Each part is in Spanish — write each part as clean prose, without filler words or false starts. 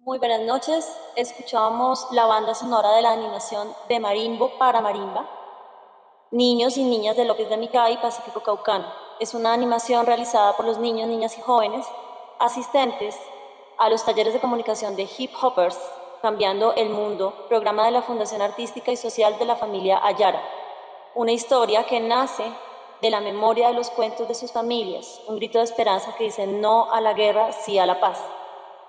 Muy buenas noches. Escuchábamos la banda sonora de la animación de Marimbo para Marimba, Niños y Niñas de López de Micay, Pacífico Caucano. Es una animación realizada por los niños, niñas y jóvenes asistentes a los talleres de comunicación de Hip Hoppers, Cambiando el Mundo, programa de la Fundación Artística y Social de la familia Ayara. Una historia que nace de la memoria de los cuentos de sus familias, un grito de esperanza que dice no a la guerra, sí a la paz.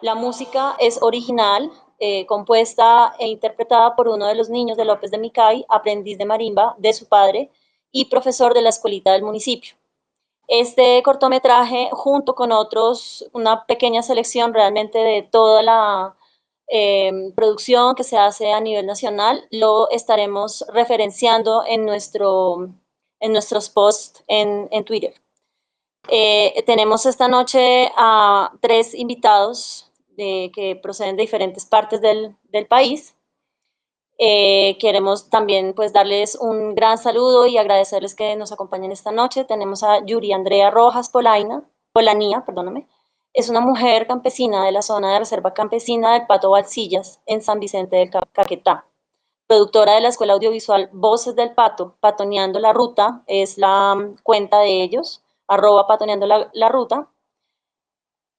La música es original, compuesta e interpretada por uno de los niños de López de Micay, aprendiz de marimba de su padre y profesor de la escuelita del municipio. Este cortometraje, junto con otros, una pequeña selección realmente de toda la producción que se hace a nivel nacional, lo estaremos referenciando en nuestros posts en Twitter. Tenemos esta noche a 3 invitados que proceden de diferentes partes del país. Queremos también pues darles un gran saludo y agradecerles que nos acompañen esta noche. Tenemos a Yuri Andrea Rojas Polanía, perdóname. Es una mujer campesina de la zona de reserva campesina del Pato Balsillas, en San Vicente del Caquetá. Productora de la escuela audiovisual Voces del Pato, Patoneando la Ruta, es la cuenta de ellos, @patoneando la ruta.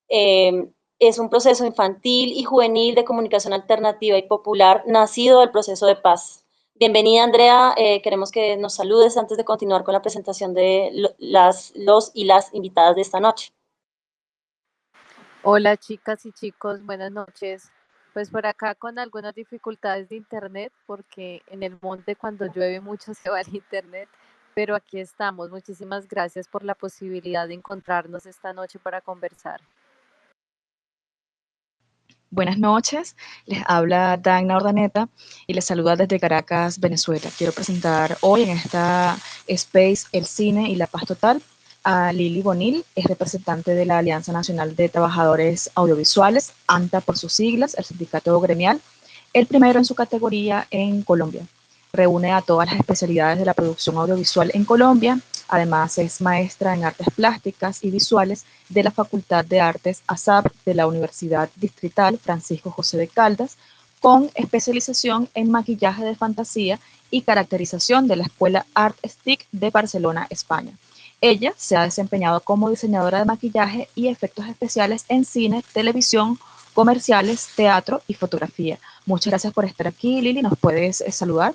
Es un proceso infantil y juvenil de comunicación alternativa y popular nacido del proceso de paz. Bienvenida, Andrea. Queremos que nos saludes antes de continuar con la presentación de los y las invitadas de esta noche. Hola, chicas y chicos, buenas noches. Pues por acá con algunas dificultades de internet, porque en el monte cuando llueve mucho se va el internet, pero aquí estamos. Muchísimas gracias por la posibilidad de encontrarnos esta noche para conversar. Buenas noches, les habla Dagna Ordaneta y les saluda desde Caracas, Venezuela. Quiero presentar hoy en esta Space El Cine y la Paz Total a Lili Bonil, es representante de la Alianza Nacional de Trabajadores Audiovisuales, ANTA por sus siglas, el sindicato gremial, el primero en su categoría en Colombia. Reúne a todas las especialidades de la producción audiovisual en Colombia. Además, es maestra en artes plásticas y visuales de la Facultad de Artes ASAP de la Universidad Distrital Francisco José de Caldas, con especialización en maquillaje de fantasía y caracterización de la Escuela Art Stick de Barcelona, España. Ella se ha desempeñado como diseñadora de maquillaje y efectos especiales en cine, televisión, comerciales, teatro y fotografía. Muchas gracias por estar aquí, Lili. ¿Nos puedes saludar?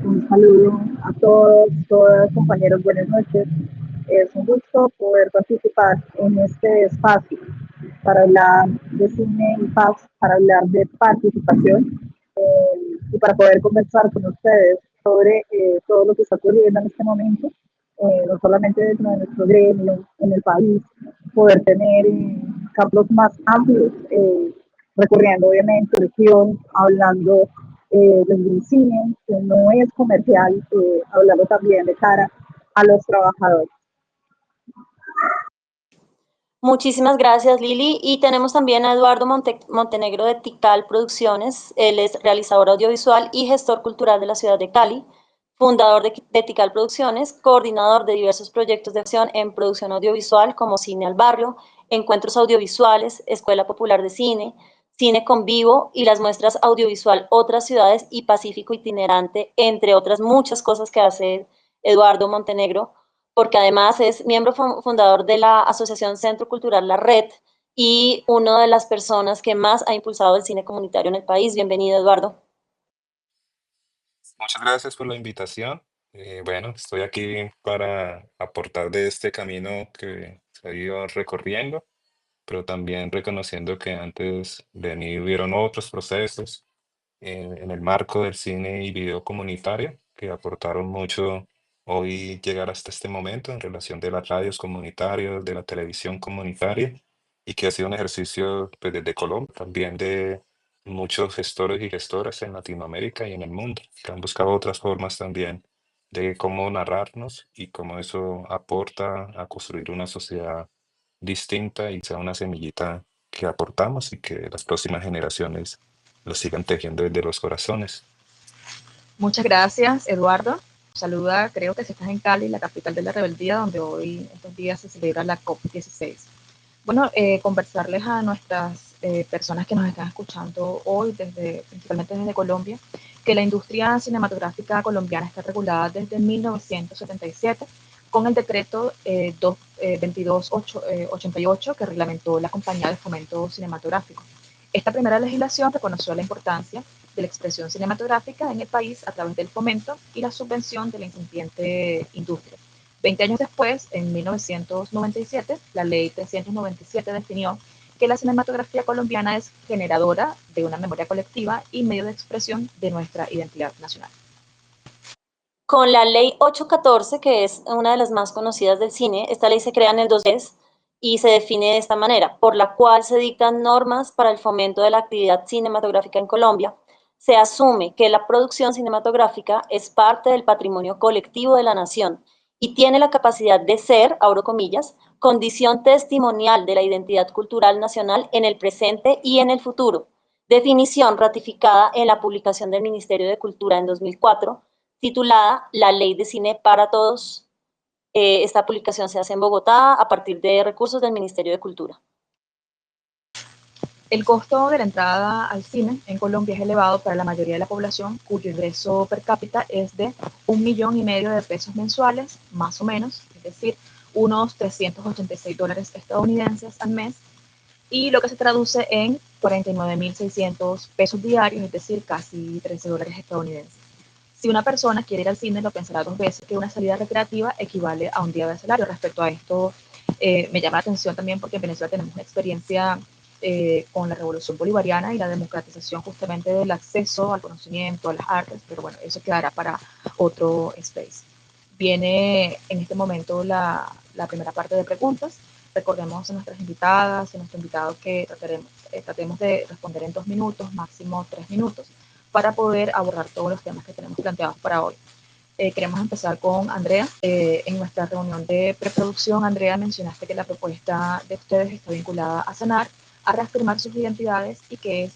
Un saludo a todos, todas compañeros, buenas noches. Es un gusto poder participar en este espacio para hablar de cine y paz, para hablar de participación y para poder conversar con ustedes sobre todo lo que está ocurriendo en este momento, no solamente dentro de nuestro gremio, en el país, poder tener campos más amplios, recorriendo obviamente región, hablando desde un cine que no es comercial, hablando también de cara a los trabajadores. Muchísimas gracias, Lili. Y tenemos también a Eduardo Montenegro de Tikal Producciones. Él es realizador audiovisual y gestor cultural de la ciudad de Cali, fundador de Tikal Producciones, coordinador de diversos proyectos de acción en producción audiovisual como Cine al Barrio, Encuentros Audiovisuales, Escuela Popular de Cine, Cine con Vivo y las muestras audiovisual Otras Ciudades y Pacífico Itinerante, entre otras muchas cosas que hace Eduardo Montenegro, porque además es miembro fundador de la Asociación Centro Cultural La Red y una de las personas que más ha impulsado el cine comunitario en el país. Bienvenido, Eduardo. Muchas gracias por la invitación. Bueno, estoy aquí para aportar de este camino que se ha ido recorriendo, pero también reconociendo que antes de mí hubieron otros procesos en el marco del cine y video comunitario que aportaron mucho hoy llegar hasta este momento en relación de las radios comunitarias, de la televisión comunitaria, y que ha sido un ejercicio pues, desde Colombia, también de muchos gestores y gestoras en Latinoamérica y en el mundo, que han buscado otras formas también de cómo narrarnos y cómo eso aporta a construir una sociedad distinta y sea una semillita que aportamos y que las próximas generaciones lo sigan tejiendo desde los corazones. Muchas gracias, Eduardo. Saluda, creo que si estás en Cali, la capital de la rebeldía, donde hoy, estos días, se celebra la COP16. Bueno, conversarles a nuestras personas que nos están escuchando hoy, principalmente desde Colombia, que la industria cinematográfica colombiana está regulada desde 1977 con el decreto 2288 que reglamentó la Compañía de Fomento Cinematográfico. Esta primera legislación reconoció la importancia de la expresión cinematográfica en el país a través del fomento y la subvención de la incipiente industria. 20 años después, en 1997, la ley 397 definió que la cinematografía colombiana es generadora de una memoria colectiva y medio de expresión de nuestra identidad nacional. Con la ley 814, que es una de las más conocidas del cine, esta ley se crea en el 2010 y se define de esta manera, por la cual se dictan normas para el fomento de la actividad cinematográfica en Colombia. Se asume que la producción cinematográfica es parte del patrimonio colectivo de la nación y tiene la capacidad de ser, abro comillas, condición testimonial de la identidad cultural nacional en el presente y en el futuro. Definición ratificada en la publicación del Ministerio de Cultura en 2004, titulada La Ley de Cine para Todos. Esta publicación se hace en Bogotá a partir de recursos del Ministerio de Cultura. El costo de la entrada al cine en Colombia es elevado para la mayoría de la población, cuyo ingreso per cápita es de 1,5 millones de pesos mensuales, más o menos, es decir, unos $386 estadounidenses al mes, y lo que se traduce en 49.600 pesos diarios, es decir, casi $13 estadounidenses. Si una persona quiere ir al cine, lo pensará dos veces que una salida recreativa equivale a un día de salario. Respecto a esto, me llama la atención también porque en Venezuela tenemos una experiencia con la revolución bolivariana y la democratización justamente del acceso al conocimiento, a las artes, pero bueno, eso quedará para otro space. Viene en este momento la primera parte de preguntas. Recordemos a nuestras invitadas y a nuestro invitado que tratemos de responder en 2 minutos, máximo 3 minutos, para poder abordar todos los temas que tenemos planteados para hoy. Queremos empezar con Andrea. En nuestra reunión de preproducción, Andrea, mencionaste que la propuesta de ustedes está vinculada a sanar, a reafirmar sus identidades y que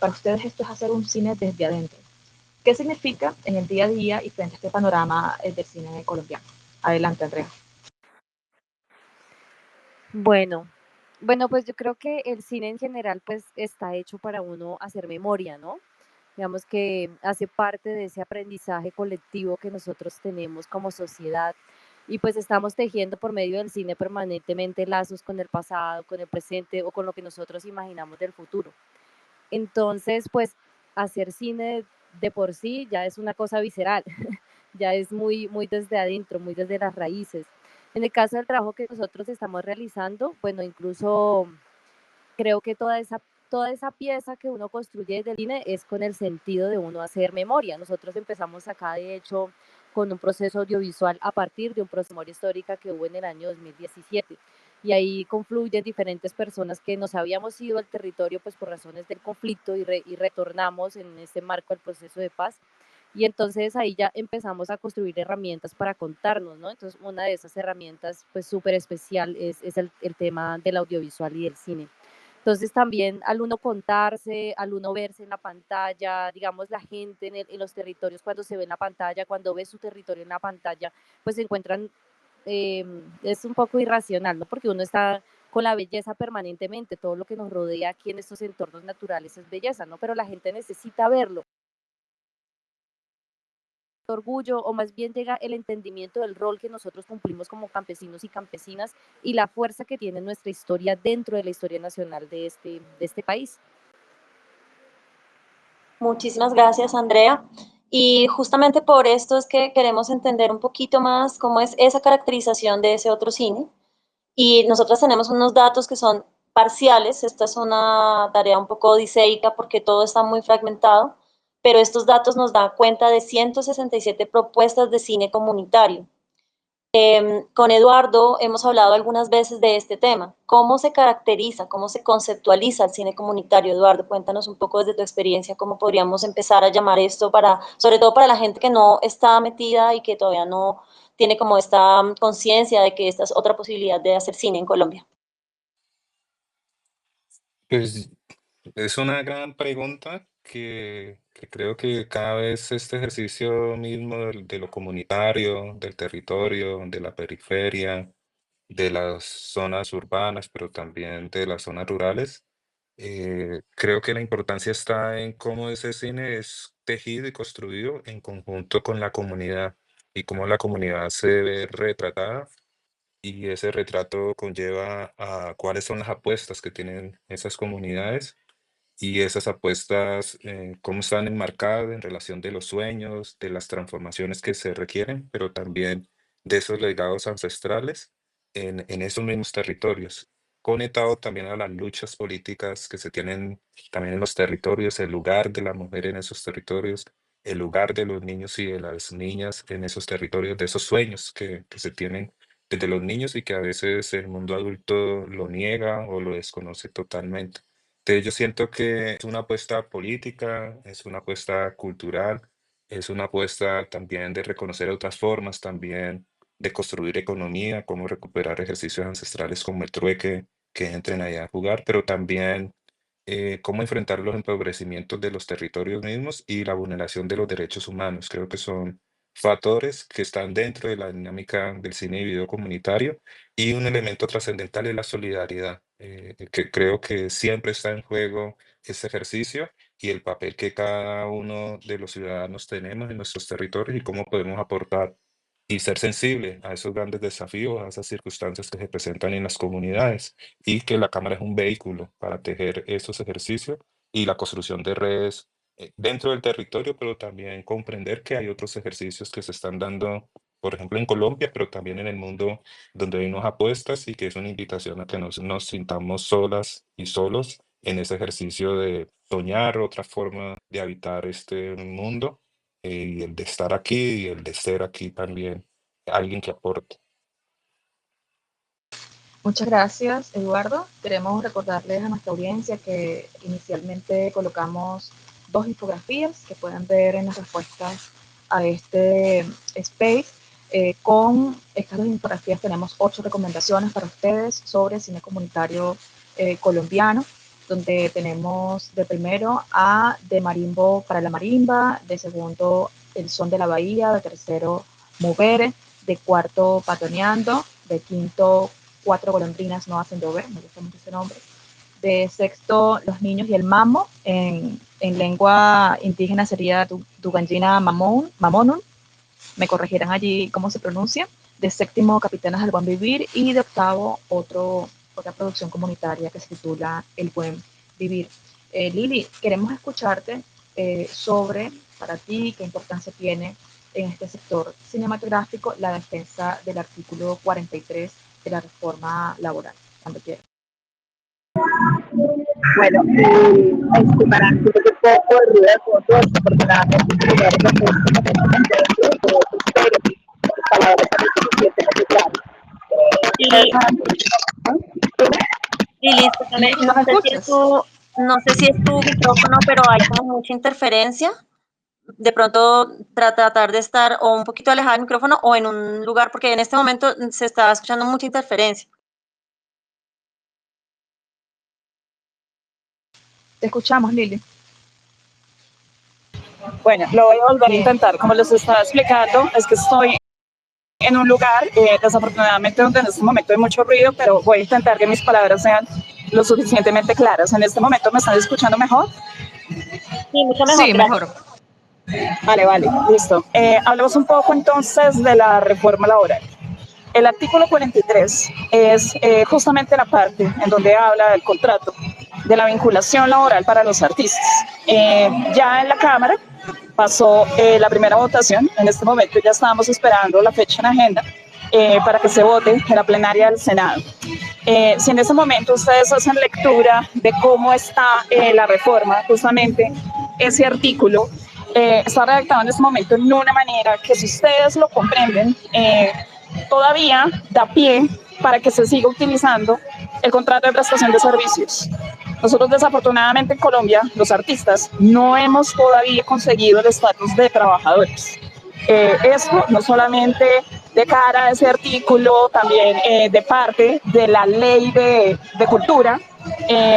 para ustedes esto es hacer un cine desde adentro. ¿Qué significa en el día a día y frente a este panorama del cine colombiano? Adelante, Andrea. Bueno, bueno, pues yo creo que el cine en general pues está hecho para uno hacer memoria, ¿no? Digamos que hace parte de ese aprendizaje colectivo que nosotros tenemos como sociedad y pues estamos tejiendo por medio del cine permanentemente lazos con el pasado, con el presente o con lo que nosotros imaginamos del futuro. Entonces, pues hacer cine de por sí ya es una cosa visceral, ya es muy, muy desde adentro, muy desde las raíces. En el caso del trabajo que nosotros estamos realizando, bueno, incluso creo que toda esa pieza que uno construye desde el cine es con el sentido de uno hacer memoria. Nosotros empezamos acá, de hecho, con un proceso audiovisual a partir de un proceso de memoria histórica que hubo en el año 2017. Y ahí confluyen diferentes personas que nos habíamos ido al territorio pues por razones del conflicto y retornamos en ese marco del proceso de paz. Y entonces ahí ya empezamos a construir herramientas para contarnos, ¿no? Entonces una de esas herramientas pues súper especial es el tema del audiovisual y del cine. Entonces también al uno contarse, al uno verse en la pantalla, digamos la gente en los territorios cuando se ve en la pantalla, cuando ve su territorio en la pantalla, pues se encuentran, es un poco irracional, ¿no? Porque uno está con la belleza permanentemente, todo lo que nos rodea aquí en estos entornos naturales es belleza, ¿no? Pero la gente necesita verlo. Orgullo o más bien llega el entendimiento del rol que nosotros cumplimos como campesinos y campesinas y la fuerza que tiene nuestra historia dentro de la historia nacional de este país. Muchísimas gracias, Andrea. Y justamente por esto es que queremos entender un poquito más cómo es esa caracterización de ese otro cine. Y nosotros tenemos unos datos que son parciales. Esta es una tarea un poco odiseica porque todo está muy fragmentado, pero estos datos nos dan cuenta de 167 propuestas de cine comunitario. Con Eduardo hemos hablado algunas veces de este tema. ¿Cómo se caracteriza, cómo se conceptualiza el cine comunitario? Eduardo, cuéntanos un poco desde tu experiencia cómo podríamos empezar a llamar esto para, sobre todo para la gente que no está metida y que todavía no tiene como esta conciencia de que esta es otra posibilidad de hacer cine en Colombia. Pues es una gran pregunta que creo que cada vez este ejercicio mismo de lo comunitario, del territorio, de la periferia, de las zonas urbanas, pero también de las zonas rurales, creo que la importancia está en cómo ese cine es tejido y construido en conjunto con la comunidad y cómo la comunidad se ve retratada y ese retrato conlleva a cuáles son las apuestas que tienen esas comunidades y esas apuestas, cómo están enmarcadas en relación de los sueños, de las transformaciones que se requieren, pero también de esos legados ancestrales en esos mismos territorios, conectado también a las luchas políticas que se tienen también en los territorios, el lugar de la mujer en esos territorios, el lugar de los niños y de las niñas en esos territorios, de esos sueños que se tienen desde los niños y que a veces el mundo adulto lo niega o lo desconoce totalmente. Yo siento que es una apuesta política, es una apuesta cultural, es una apuesta también de reconocer otras formas, también de construir economía, cómo recuperar ejercicios ancestrales como el trueque, que entren allá a jugar, pero también cómo enfrentar los empobrecimientos de los territorios mismos y la vulneración de los derechos humanos. Creo que son factores que están dentro de la dinámica del cine y video comunitario y un elemento trascendental es la solidaridad, que creo que siempre está en juego ese ejercicio y el papel que cada uno de los ciudadanos tenemos en nuestros territorios y cómo podemos aportar y ser sensible a esos grandes desafíos, a esas circunstancias que se presentan en las comunidades y que la cámara es un vehículo para tejer estos ejercicios y la construcción de redes dentro del territorio, pero también comprender que hay otros ejercicios que se están dando por ejemplo, en Colombia, pero también en el mundo donde hay unas apuestas y que es una invitación a que nos sintamos solas y solos en ese ejercicio de soñar otra forma de habitar este mundo y el de estar aquí y el de ser aquí también alguien que aporte. Muchas gracias, Eduardo. Queremos recordarles a nuestra audiencia que inicialmente colocamos dos infografías que pueden ver en las respuestas a este space. Con estas dos infografías tenemos 8 recomendaciones para ustedes sobre cine comunitario colombiano, donde tenemos de primero a De Marimbo para la Marimba, de segundo El Son de la Bahía, de tercero Movere, de cuarto Patoneando, de quinto Cuatro golondrinas no hacen llover, me gusta mucho ese nombre. De sexto, Los niños y el mamo, en lengua indígena sería Tuganyina Mamonun, me corregirán allí cómo se pronuncia. De séptimo, Capitanas del Buen Vivir, y de octavo, otra producción comunitaria que se titula El Buen Vivir. Lili, queremos escucharte sobre, para ti, qué importancia tiene en este sector cinematográfico la defensa del artículo 43 de la reforma laboral, cuando quieras. Bueno, estimarán que un poco de ruido de fondo, desafortunadamente, en lugares donde me encuentro, pero mis palabras son suficientemente claras. Y Lili, discúlpame, ¿Nos escuchas? no sé si es tu micrófono, pero hay como mucha interferencia. De pronto tratar de estar o un poquito alejada del micrófono o en un lugar, porque en este momento se está escuchando mucha interferencia. Te escuchamos, Lili. Bueno, lo voy a volver a intentar. Como les estaba explicando, es que estoy en un lugar, desafortunadamente, donde en este momento hay mucho ruido, pero voy a intentar que mis palabras sean lo suficientemente claras. En este momento, ¿me están escuchando mejor? Sí, mucho mejor, Sí, gracias. mejor. Vale, vale, listo. Hablemos un poco entonces de la reforma laboral. El artículo 43 es justamente la parte en donde habla del contrato, de la vinculación laboral para los artistas. Ya en la Cámara pasó la primera votación, en este momento ya estábamos esperando la fecha en agenda para que se vote en la plenaria del Senado. Si en ese momento ustedes hacen lectura de cómo está la reforma, justamente ese artículo está redactado en este momento en una manera que, si ustedes lo comprenden, todavía da pie para que se siga utilizando el contrato de prestación de servicios. Nosotros, desafortunadamente, en Colombia, los artistas, no hemos todavía conseguido el estatus de trabajadores. Esto no solamente de cara a ese artículo, también de parte de la ley de cultura,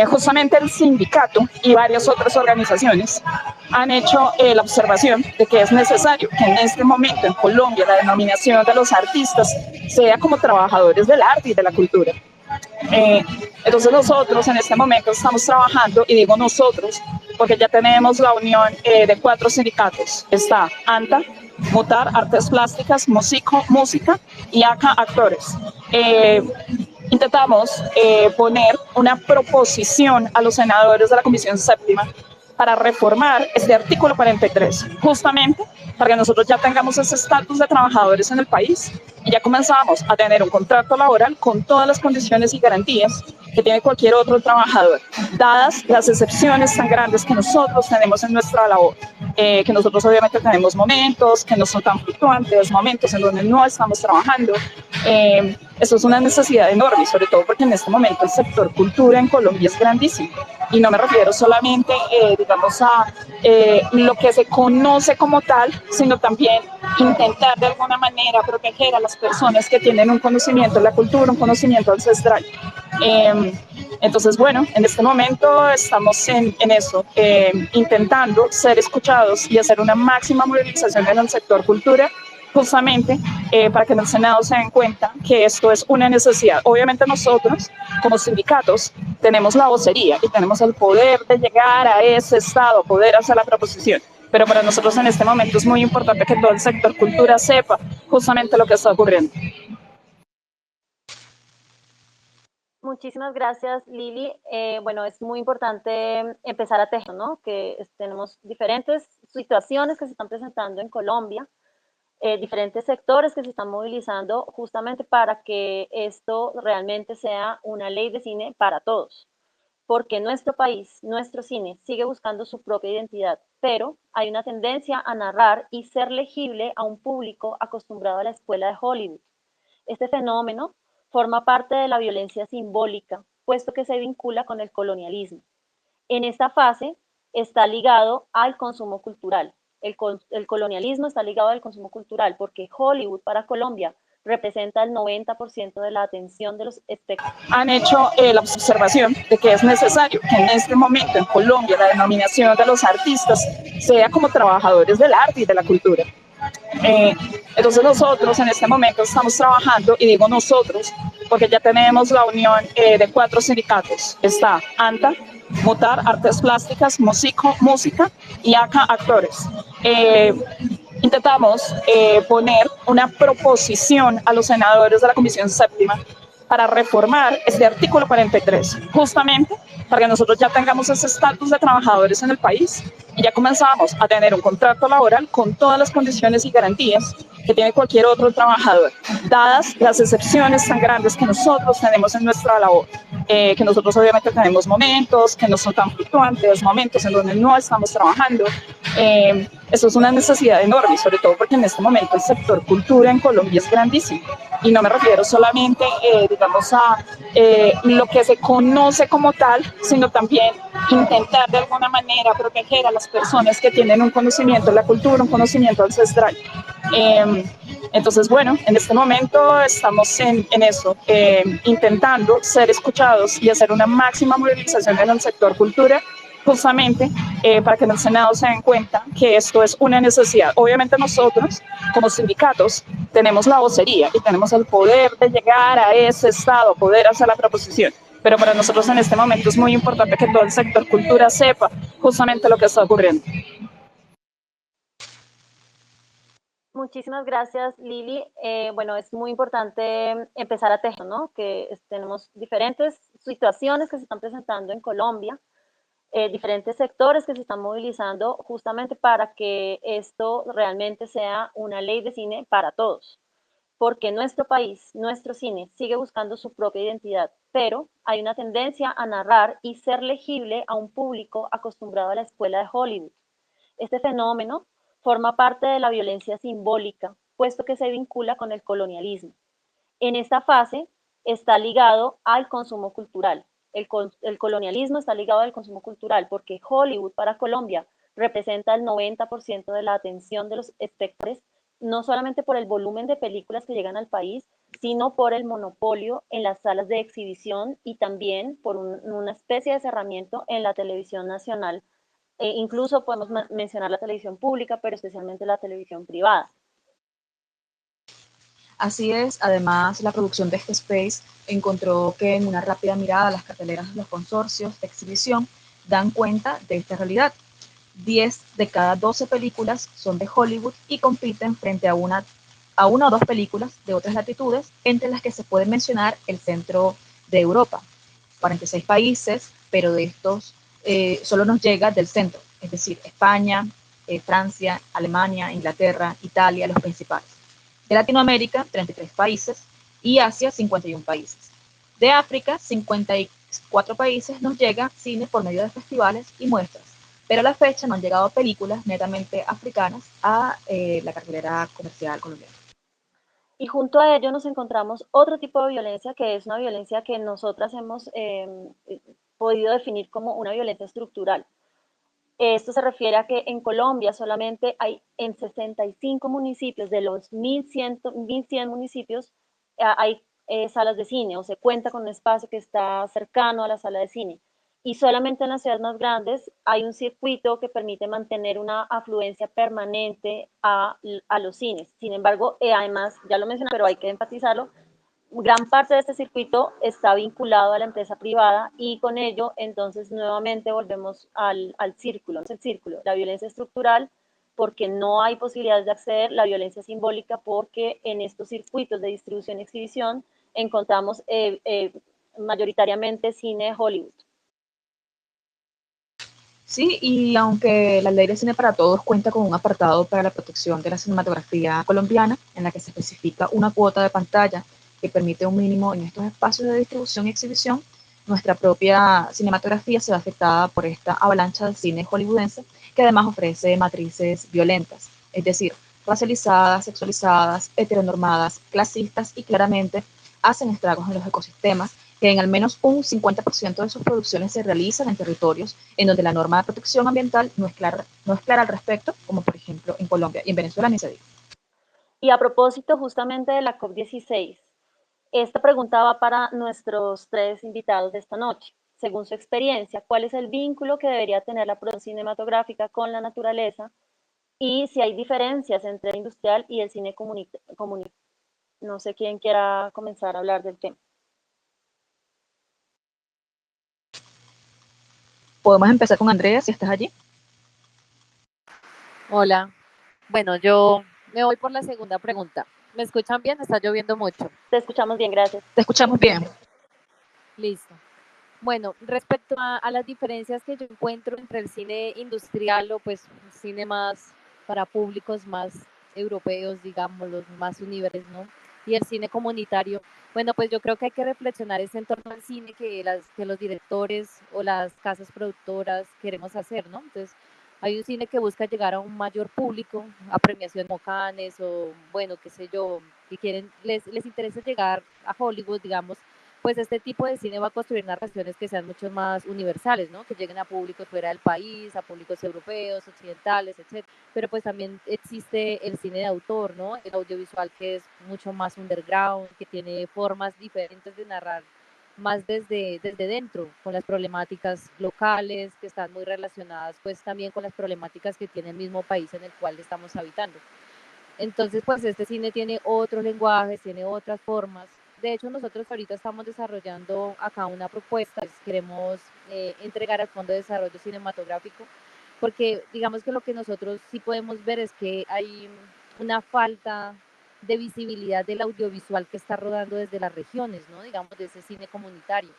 justamente el sindicato y varias otras organizaciones han hecho la observación de que es necesario que en este momento en Colombia la denominación de los artistas sea como trabajadores del arte y de la cultura. Entonces nosotros en este momento estamos trabajando, y digo nosotros porque ya tenemos la unión de 4 sindicatos. Está ANTA, Mutar, Artes Plásticas, Música y ACA, Actores. Intentamos poner una proposición a los senadores de la Comisión Séptima para reformar este artículo 43, justamente para que nosotros ya tengamos ese estatus de trabajadores en el país y ya comenzamos a tener un contrato laboral con todas las condiciones y garantías que tiene cualquier otro trabajador, dadas las excepciones tan grandes que nosotros tenemos en nuestra labor, que nosotros obviamente tenemos momentos que no son tan fluctuantes, momentos en donde no estamos trabajando. Eso es una necesidad enorme, sobre todo porque en este momento el sector cultura en Colombia es grandísimo. Y no me refiero solamente, digamos, a lo que se conoce como tal, sino también intentar de alguna manera proteger a las personas que tienen un conocimiento de la cultura, un conocimiento ancestral. Entonces, bueno, en este momento estamos en eso, intentando ser escuchados y hacer una máxima movilización en el sector cultura, justamente para que en el Senado se den cuenta que esto es una necesidad. Obviamente nosotros, como sindicatos, tenemos la vocería y tenemos el poder de llegar a ese estado, poder hacer la proposición. Pero para nosotros en este momento es muy importante que todo el sector cultura sepa justamente lo que está ocurriendo. Muchísimas gracias, Lili. Bueno, es muy importante empezar a tejer, ¿no? Que tenemos diferentes situaciones que se están presentando en Colombia. diferentes sectores que se están movilizando justamente para que esto realmente sea una ley de cine para todos, porque nuestro país, nuestro cine, sigue buscando su propia identidad, pero hay una tendencia a narrar y ser legible a un público acostumbrado a la escuela de Hollywood. Este fenómeno forma parte de la violencia simbólica, puesto que se vincula con el colonialismo. En esta fase está ligado al consumo cultural. El colonialismo está ligado al consumo cultural porque Hollywood para Colombia representa el 90% de la atención de los espectadores. Han hecho la observación de que es necesario que en este momento en Colombia la denominación de los artistas sea como trabajadores del arte y de la cultura. Entonces nosotros en este momento estamos trabajando, y digo nosotros, porque ya tenemos la unión de 4 sindicatos. Está ANTA, MUTAR, Artes Plásticas, Música y ACA, Actores. Intentamos poner una proposición a los senadores de la Comisión Séptima para reformar este artículo 43, justamente para que nosotros ya tengamos ese estatus de trabajadores en el país y ya comenzamos a tener un contrato laboral con todas las condiciones y garantías que tiene cualquier otro trabajador, dadas las excepciones tan grandes que nosotros tenemos en nuestra labor, que nosotros obviamente tenemos momentos que no son tan fluctuantes, momentos en donde no estamos trabajando. Eso es una necesidad enorme, sobre todo porque en este momento el sector cultura en Colombia es grandísimo. Y no me refiero solamente, digamos, a lo que se conoce como tal, sino también intentar de alguna manera proteger a las personas que tienen un conocimiento de la cultura, un conocimiento ancestral. Entonces, bueno, en este momento estamos en eso, intentando ser escuchados y hacer una máxima movilización en el sector cultura, justamente para que en el Senado se den cuenta que esto es una necesidad. Obviamente nosotros, como sindicatos, tenemos la vocería y tenemos el poder de llegar a ese estado, poder hacer la proposición. Pero para nosotros en este momento es muy importante que todo el sector cultura sepa justamente lo que está ocurriendo. Muchísimas gracias, Lili. Bueno, es muy importante empezar a tejer, ¿no? Que tenemos diferentes situaciones que se están presentando en Colombia, diferentes sectores que se están movilizando justamente para que esto realmente sea una ley de cine para todos, porque nuestro país, nuestro cine, sigue buscando su propia identidad, pero hay una tendencia a narrar y ser legible a un público acostumbrado a la escuela de Hollywood. Este fenómeno forma parte de la violencia simbólica, puesto que se vincula con el colonialismo. En esta fase está ligado al consumo cultural. El colonialismo está ligado al consumo cultural porque Hollywood para Colombia representa el 90% de la atención de los espectadores, no solamente por el volumen de películas que llegan al país, sino por el monopolio en las salas de exhibición y también por una especie de cerramiento en la televisión nacional. Incluso podemos mencionar la televisión pública, pero especialmente la televisión privada. Así es, además la producción de este space encontró que en una rápida mirada a las carteleras de los consorcios de exhibición dan cuenta de esta realidad. 10 de cada 12 películas son de Hollywood y compiten frente a una o dos películas de otras latitudes, entre las que se puede mencionar el centro de Europa, 46 países, pero de estos solo nos llega del centro, es decir, España, Francia, Alemania, Inglaterra, Italia, los principales. De Latinoamérica, 33 países, y Asia, 51 países. De África, 54 países nos llega cine por medio de festivales y muestras, pero a la fecha no han llegado películas netamente africanas a la cartelera comercial colombiana. Y junto a ello nos encontramos otro tipo de violencia, que es una violencia que nosotras hemos podido definir como una violencia estructural. Esto se refiere a que en Colombia solamente hay en 65 municipios de los 1.100 municipios hay salas de cine o se cuenta con un espacio que está cercano a la sala de cine. Y solamente en las ciudades más grandes hay un circuito que permite mantener una afluencia permanente a los cines. Sin embargo, además, ya lo mencioné, pero hay que enfatizarlo, gran parte de este circuito está vinculado a la empresa privada y con ello entonces nuevamente volvemos al círculo, es el círculo, la violencia estructural porque no hay posibilidades de acceder, la violencia simbólica porque en estos circuitos de distribución y exhibición encontramos mayoritariamente cine de Hollywood. Sí, y aunque la Ley de Cine para Todos cuenta con un apartado para la protección de la cinematografía colombiana, en la que se especifica una cuota de pantalla que permite un mínimo en estos espacios de distribución y exhibición, nuestra propia cinematografía se ve afectada por esta avalancha de cine hollywoodense, que además ofrece matrices violentas, es decir, racializadas, sexualizadas, heteronormadas, clasistas y claramente hacen estragos en los ecosistemas, que en al menos un 50% de sus producciones se realizan en territorios en donde la norma de protección ambiental no es clara al respecto, como por ejemplo en Colombia y en Venezuela ni se diga. Y a propósito justamente de la COP16, esta pregunta va para nuestros tres invitados de esta noche. Según su experiencia, ¿cuál es el vínculo que debería tener la producción cinematográfica con la naturaleza? Y si hay diferencias entre el industrial y el cine comunitario. No sé quién quiera comenzar a hablar del tema. Podemos empezar con Andrea, si estás allí. Hola. Bueno, yo me voy por la segunda pregunta. ¿Me escuchan bien? Está lloviendo mucho. Te escuchamos bien, gracias. Te escuchamos bien. Listo. Bueno, respecto a las diferencias que yo encuentro entre el cine industrial o pues cine más para públicos más europeos, digamos, los más universales, ¿no? Y el cine comunitario, bueno, pues yo creo que hay que reflexionar en torno al cine que los directores o las casas productoras queremos hacer, ¿no? Entonces, hay un cine que busca llegar a un mayor público, a premiación como Cannes o, bueno, qué sé yo, que quieren, les interesa llegar a Hollywood, digamos, pues este tipo de cine va a construir narraciones que sean mucho más universales, ¿no? Que lleguen a públicos fuera del país, a públicos europeos, occidentales, etcétera. Pero pues también existe el cine de autor, ¿no? El audiovisual que es mucho más underground, que tiene formas diferentes de narrar más desde dentro, con las problemáticas locales que están muy relacionadas pues también con las problemáticas que tiene el mismo país en el cual estamos habitando. Entonces, pues este cine tiene otros lenguajes, tiene otras formas. De hecho, nosotros ahorita estamos desarrollando acá una propuesta, pues, queremos entregar al Fondo de Desarrollo Cinematográfico, porque digamos que lo que nosotros sí podemos ver es que hay una falta de visibilidad del audiovisual que está rodando desde las regiones, ¿no? Digamos, de ese cine comunitario.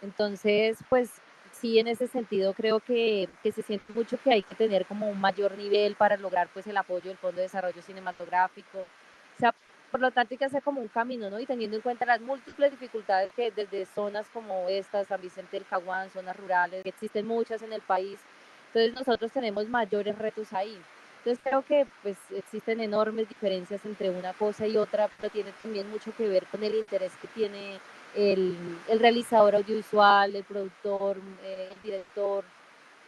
Entonces, pues sí, en ese sentido creo que se siente mucho que hay que tener como un mayor nivel para lograr pues el apoyo del Fondo de Desarrollo Cinematográfico. O sea, por lo tanto hay que hacer como un camino, ¿no? Y teniendo en cuenta las múltiples dificultades que desde zonas como estas, San Vicente del Caguán, zonas rurales, que existen muchas en el país, entonces nosotros tenemos mayores retos ahí. Entonces creo que pues existen enormes diferencias entre una cosa y otra, pero tiene también mucho que ver con el interés que tiene el realizador audiovisual, el productor, el director,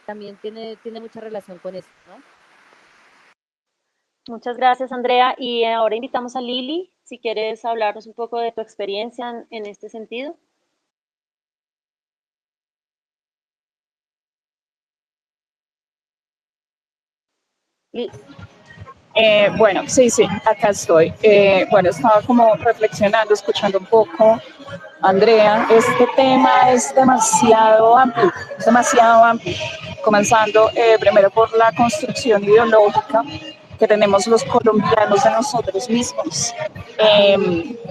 también tiene mucha relación con eso, ¿no? Muchas gracias, Andrea. Y ahora invitamos a Lili, si quieres hablarnos un poco de tu experiencia en este sentido. Bueno, sí, sí, acá estoy. Bueno, estaba como reflexionando, escuchando un poco, Andrea. Este tema es demasiado amplio, comenzando primero por la construcción ideológica que tenemos los colombianos de nosotros mismos.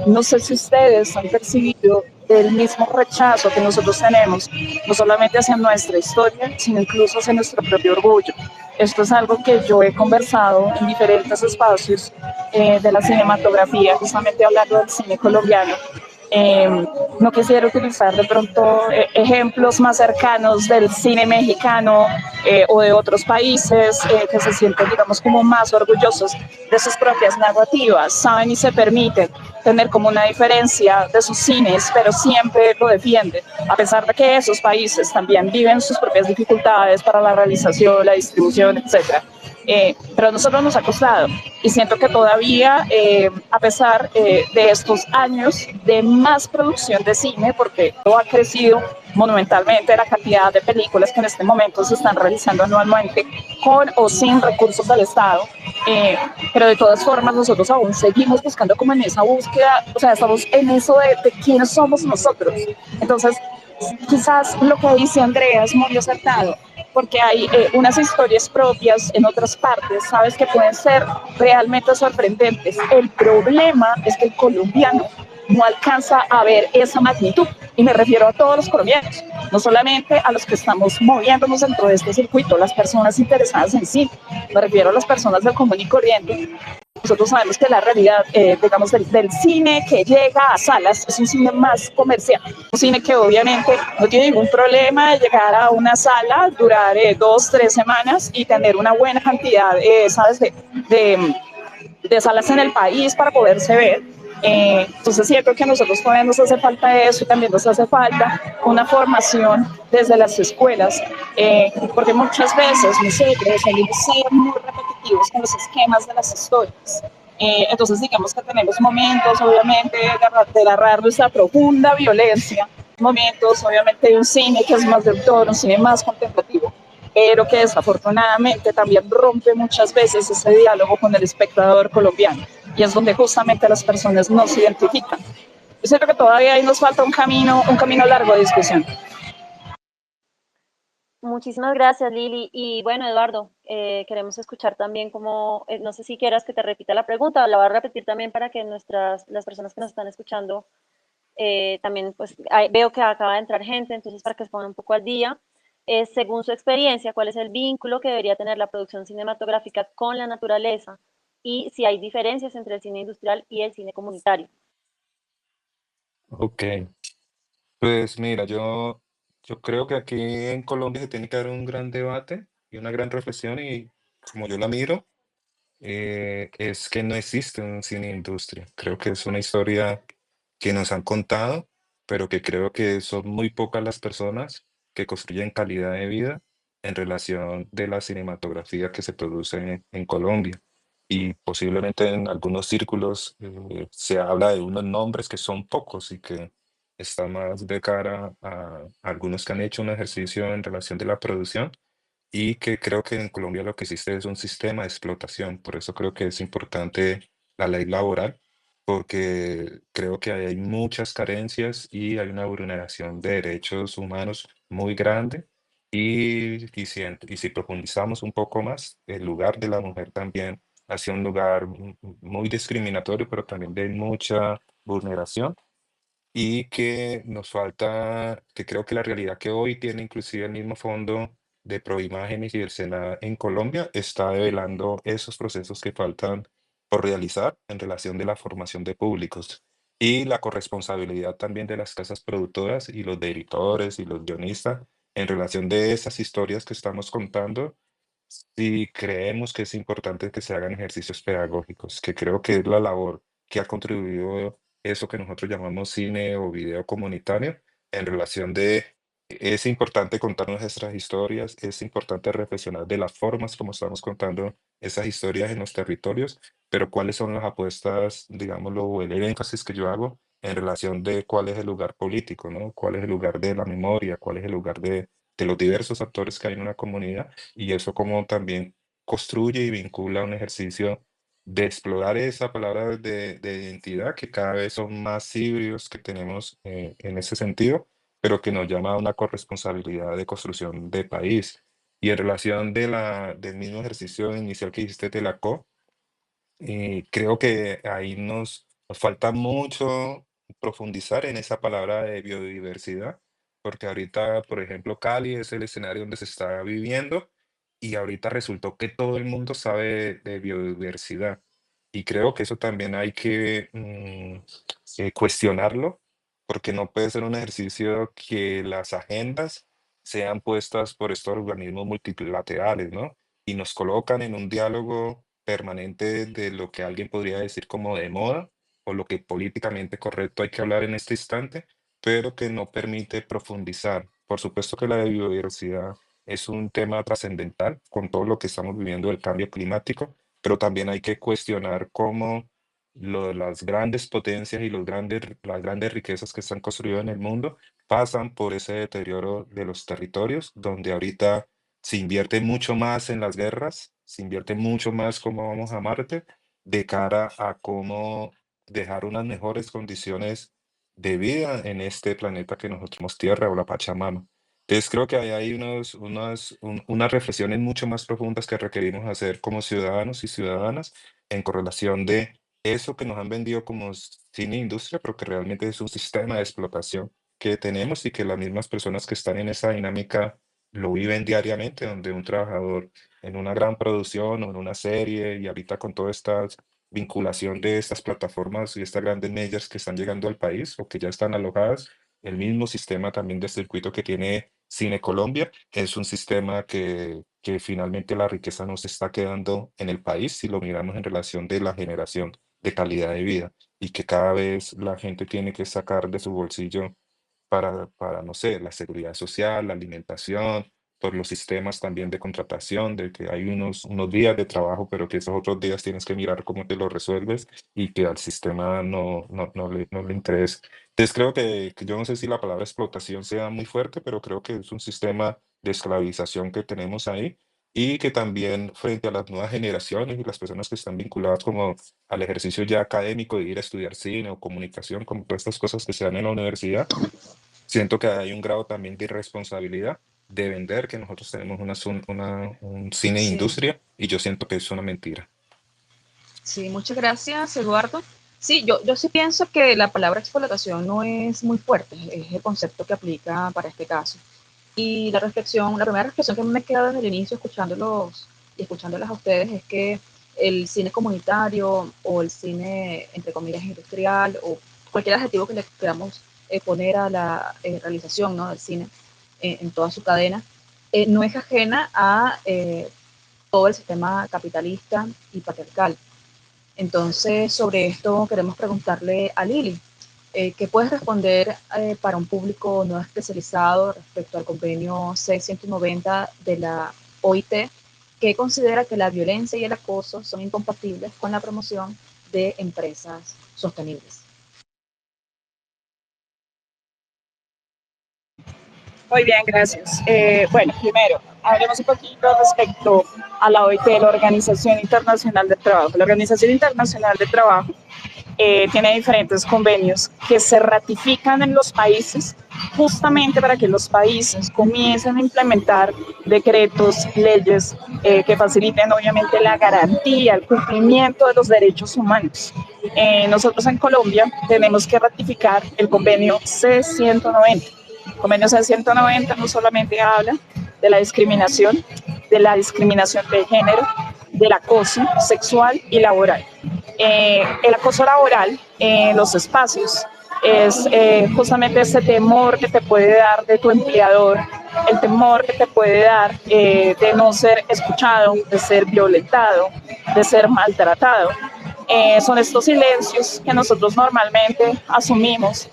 No sé si ustedes han percibido el mismo rechazo que nosotros tenemos, no solamente hacia nuestra historia, sino incluso hacia nuestro propio orgullo. Esto es algo que yo he conversado en diferentes espacios de la cinematografía, justamente hablando del cine colombiano. No quisiera utilizar de pronto ejemplos más cercanos del cine mexicano o de otros países que se sienten, digamos, como más orgullosos de sus propias narrativas, saben y se permiten tener como una diferencia de sus cines, pero siempre lo defienden, a pesar de que esos países también viven sus propias dificultades para la realización, la distribución, etcétera. Pero a nosotros nos ha costado y siento que todavía, a pesar de estos años de más producción de cine, porque todo ha crecido monumentalmente la cantidad de películas que en este momento se están realizando anualmente con o sin recursos del Estado, pero de todas formas nosotros aún seguimos buscando como en esa búsqueda, o sea, estamos en eso de quiénes somos nosotros. Entonces, quizás lo que dice Andrea es muy acertado, porque hay unas historias propias en otras partes, sabes, que pueden ser realmente sorprendentes. El problema es que el colombiano no alcanza a ver esa magnitud. Y me refiero a todos los colombianos, no solamente a los que estamos moviéndonos dentro de este circuito, las personas interesadas en cine, me refiero a las personas del común y corriente. Nosotros sabemos que la realidad, digamos, del cine que llega a salas es un cine más comercial, un cine que obviamente no tiene ningún problema de llegar a una sala, durar 2, 3 semanas y tener una buena cantidad, ¿sabes?, de salas en el país para poderse ver. Entonces siento que a nosotros todavía nos hace falta eso y también nos hace falta una formación desde las escuelas, porque muchas veces nosotros salimos ser muy repetitivos con los esquemas de las historias. Entonces digamos que tenemos momentos obviamente de narrar nuestra profunda violencia, momentos obviamente de un cine que es más de autor, un cine más contemplativo, pero que desafortunadamente también rompe muchas veces ese diálogo con el espectador colombiano, y es donde justamente las personas no se identifican. Yo siento que todavía ahí nos falta un camino largo de discusión. Muchísimas gracias, Lili. Y bueno, Eduardo, queremos escuchar también cómo, no sé si quieras que te repita la pregunta, la voy a repetir también para que las personas que nos están escuchando, también pues veo que acaba de entrar gente, entonces para que se pongan un poco al día. Según su experiencia, ¿cuál es el vínculo que debería tener la producción cinematográfica con la naturaleza? Y si hay diferencias entre el cine industrial y el cine comunitario. Ok, pues mira, yo creo que aquí en Colombia se tiene que dar un gran debate y una gran reflexión y como yo la miro, es que no existe un cine industria. Creo que es una historia que nos han contado, pero que creo que son muy pocas las personas que construyen calidad de vida en relación de la cinematografía que se produce en Colombia. Y posiblemente en algunos círculos se habla de unos nombres que son pocos y que están más de cara a algunos que han hecho un ejercicio en relación de la producción y que creo que en Colombia lo que existe es un sistema de explotación. Por eso creo que es importante la ley laboral, porque creo que hay muchas carencias y hay una vulneración de derechos humanos muy grande. Y si profundizamos un poco más, el lugar de la mujer también ha sido un lugar muy discriminatorio, pero también de mucha vulneración y que nos falta, que creo que la realidad que hoy tiene inclusive el mismo fondo de Proimágenes y del SENA en Colombia está develando esos procesos que faltan por realizar en relación de la formación de públicos y la corresponsabilidad también de las casas productoras y los editores y los guionistas en relación de esas historias que estamos contando. Sí, creemos que es importante que se hagan ejercicios pedagógicos, que creo que es la labor que ha contribuido eso que nosotros llamamos cine o video comunitario, en relación de, es importante contar nuestras historias, es importante reflexionar de las formas como estamos contando esas historias en los territorios, pero cuáles son las apuestas, digámoslo, o el énfasis que yo hago en relación de cuál es el lugar político, ¿no? Cuál es el lugar de la memoria, cuál es el lugar de los diversos actores que hay en una comunidad y eso como también construye y vincula un ejercicio de explorar esa palabra de identidad, que cada vez son más híbridos que tenemos en ese sentido, pero que nos llama a una corresponsabilidad de construcción de país. Y en relación del mismo ejercicio inicial que hiciste de la CO, creo que ahí nos falta mucho profundizar en esa palabra de biodiversidad, porque ahorita, por ejemplo, Cali es el escenario donde se está viviendo y ahorita resultó que todo el mundo sabe de biodiversidad. Y creo que eso también hay que cuestionarlo, porque no puede ser un ejercicio que las agendas sean puestas por estos organismos multilaterales, ¿no? Y nos colocan en un diálogo permanente de lo que alguien podría decir como de moda o lo que políticamente correcto hay que hablar en este instante, pero que no permite profundizar. Por supuesto que la biodiversidad es un tema trascendental con todo lo que estamos viviendo del cambio climático, pero también hay que cuestionar cómo las grandes potencias y las grandes riquezas que se han construido en el mundo pasan por ese deterioro de los territorios, donde ahorita se invierte mucho más en las guerras, se invierte mucho más cómo vamos a Marte, de cara a cómo dejar unas mejores condiciones de vida en este planeta que nosotros llamamos Tierra o la Pachamama. Entonces creo que hay unas reflexiones mucho más profundas que requerimos hacer como ciudadanos y ciudadanas en correlación de eso que nos han vendido como cine industria, pero que realmente es un sistema de explotación que tenemos y que las mismas personas que están en esa dinámica lo viven diariamente, donde un trabajador en una gran producción o en una serie y ahorita con toda esta vinculación de estas plataformas y estas grandes majors que están llegando al país o que ya están alojadas, el mismo sistema también de circuito que tiene Cine Colombia es un sistema que finalmente la riqueza nos está quedando en el país si lo miramos en relación de la generación de calidad de vida y que cada vez la gente tiene que sacar de su bolsillo para, no sé, la seguridad social, la alimentación, por los sistemas también de contratación, de que hay unos días de trabajo, pero que esos otros días tienes que mirar cómo te lo resuelves y que al sistema no le interesa. Entonces creo que yo no sé si la palabra explotación sea muy fuerte, pero creo que es un sistema de esclavización que tenemos ahí y que también frente a las nuevas generaciones y las personas que están vinculadas como al ejercicio ya académico de ir a estudiar cine o comunicación, como todas estas cosas que se dan en la universidad, siento que hay un grado también de irresponsabilidad de vender que nosotros tenemos un cine Sí. industria y yo siento que es una mentira. Sí, muchas gracias, Eduardo. Sí, yo sí pienso que la palabra explotación no es muy fuerte, es el concepto que aplica para este caso. Y la primera reflexión que me queda desde el inicio escuchándolos y escuchándolas a ustedes es que el cine comunitario o el cine, entre comillas, industrial o cualquier adjetivo que le queramos poner a la realización, ¿no?, del cine en toda su cadena, no es ajena a todo el sistema capitalista y patriarcal. Entonces, sobre esto queremos preguntarle a Lili, ¿qué puedes responder para un público no especializado respecto al convenio C-190 de la OIT, que considera que la violencia y el acoso son incompatibles con la promoción de empresas sostenibles? Muy bien, gracias. Bueno, primero, hablemos un poquito respecto a la OIT, la Organización Internacional del Trabajo. La Organización Internacional del Trabajo tiene diferentes convenios que se ratifican en los países justamente para que los países comiencen a implementar decretos, leyes que faciliten obviamente la garantía, el cumplimiento de los derechos humanos. Nosotros en Colombia tenemos que ratificar el convenio C-190. El convenio C-190 no solamente habla de la discriminación de género, del acoso sexual y laboral. El acoso laboral en los espacios es justamente ese temor que te puede dar de tu empleador, el temor que te puede dar de no ser escuchado, de ser violentado, de ser maltratado. Son estos silencios que nosotros normalmente asumimos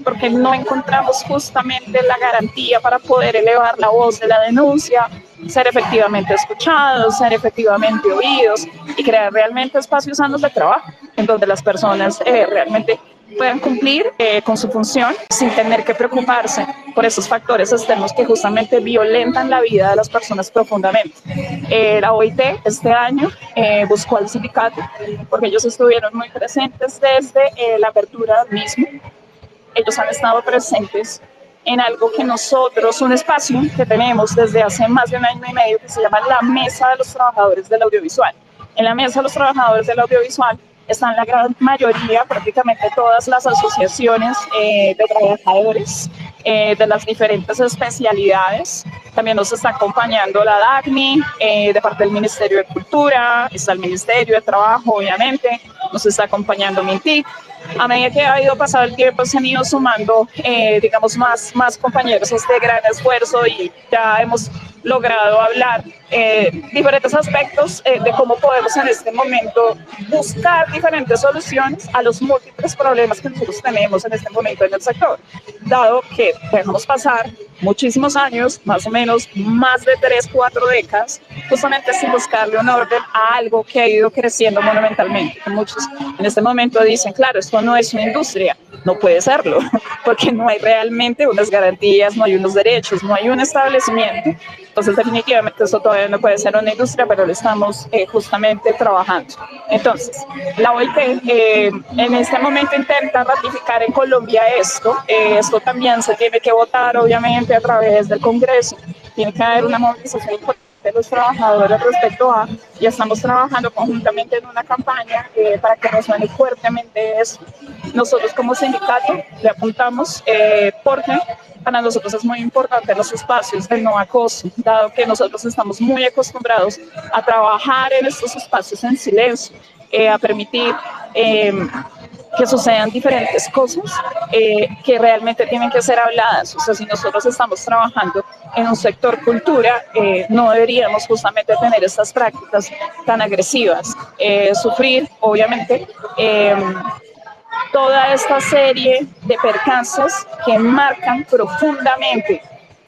porque no encontramos justamente la garantía para poder elevar la voz de la denuncia, ser efectivamente escuchados, ser efectivamente oídos y crear realmente espacios sanos de trabajo en donde las personas realmente puedan cumplir con su función sin tener que preocuparse por esos factores externos que justamente violentan la vida de las personas profundamente. La OIT este año buscó al sindicato porque ellos estuvieron muy presentes desde la apertura mismo. Ellos han estado presentes en algo que nosotros, un espacio que tenemos desde hace más de un año y medio que se llama la Mesa de los Trabajadores del Audiovisual. En la Mesa de los Trabajadores del Audiovisual están la gran mayoría, prácticamente todas las asociaciones de trabajadores de las diferentes especialidades. También nos está acompañando la DACNI, de parte del Ministerio de Cultura, está el Ministerio de Trabajo, obviamente, nos está acompañando Mintic. A medida que ha ido pasando el tiempo, se han ido sumando, digamos, más compañeros a este gran esfuerzo y ya hemos logrado hablar diferentes aspectos de cómo podemos en este momento buscar diferentes soluciones a los múltiples problemas que nosotros tenemos en este momento en el sector, dado que dejamos pasar muchísimos años, más o menos más de 3-4 décadas, justamente sin buscarle un orden a algo que ha ido creciendo monumentalmente. Muchos en este momento dicen, claro, esto no es una industria, no puede serlo, porque no hay realmente unas garantías, no hay unos derechos, no hay un establecimiento. Entonces, definitivamente, eso todavía no puede ser una industria, pero lo estamos justamente trabajando. Entonces, la OIT en este momento intenta ratificar en Colombia esto. Esto también se tiene que votar, obviamente, a través del Congreso. Tiene que haber una movilización importante de los trabajadores respecto a, y estamos trabajando conjuntamente en una campaña para que resuene fuertemente eso. Nosotros como sindicato le apuntamos porque para nosotros es muy importante los espacios de no acoso, dado que nosotros estamos muy acostumbrados a trabajar en estos espacios en silencio, a permitir que sucedan diferentes cosas que realmente tienen que ser habladas. O sea, si nosotros estamos trabajando en un sector cultura, no deberíamos justamente tener estas prácticas tan agresivas. Sufrir, obviamente, toda esta serie de percances que marcan profundamente.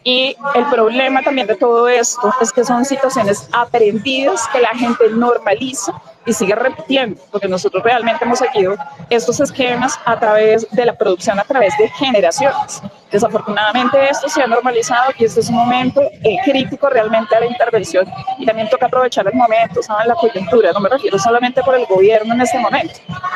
Y el problema también de todo esto es que son situaciones aprendidas que la gente normaliza y sigue repitiendo, porque nosotros realmente hemos seguido estos esquemas a través de la producción, a través de generaciones. Desafortunadamente esto se ha normalizado y este es un momento crítico realmente a la intervención y también toca aprovechar el momento, ¿saben? La coyuntura, no me refiero solamente por el gobierno en este momento,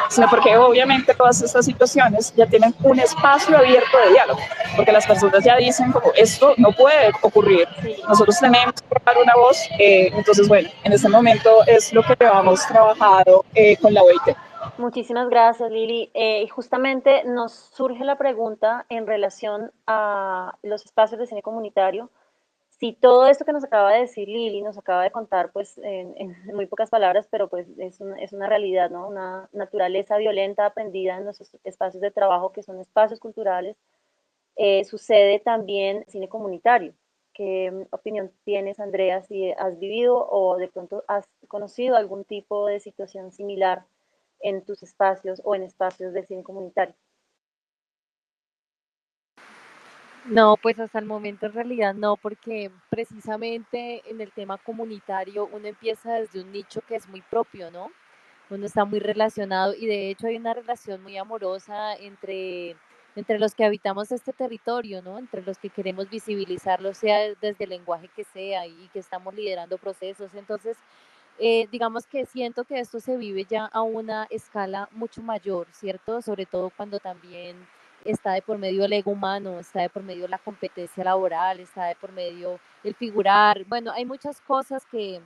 sino porque obviamente todas estas situaciones ya tienen un espacio abierto de diálogo, porque las personas ya dicen como esto no puede ocurrir, nosotros tenemos que dar una voz, entonces bueno, en este momento es lo que llevamos trabajado con la OIT. Muchísimas gracias, Lili. Y justamente nos surge la pregunta en relación a los espacios de cine comunitario. Si todo esto que nos acaba de decir Lili, nos acaba de contar, pues en muy pocas palabras, pero pues es una realidad, ¿no? Una naturaleza violenta aprendida en nuestros espacios de trabajo, que son espacios culturales, sucede también cine comunitario. ¿Qué opinión tienes, Andrea, si has vivido o de pronto has conocido algún tipo de situación similar en tus espacios o en espacios del cine comunitario? No, pues hasta el momento en realidad no, porque precisamente en el tema comunitario uno empieza desde un nicho que es muy propio, ¿no? Uno está muy relacionado y de hecho hay una relación muy amorosa entre los que habitamos este territorio, ¿no? Entre los que queremos visibilizarlo, sea desde el lenguaje que sea y que estamos liderando procesos. Entonces, digamos que siento que esto se vive ya a una escala mucho mayor, ¿cierto? Sobre todo cuando también está de por medio el ego humano, está de por medio la competencia laboral, está de por medio el figurar. Bueno, hay muchas cosas que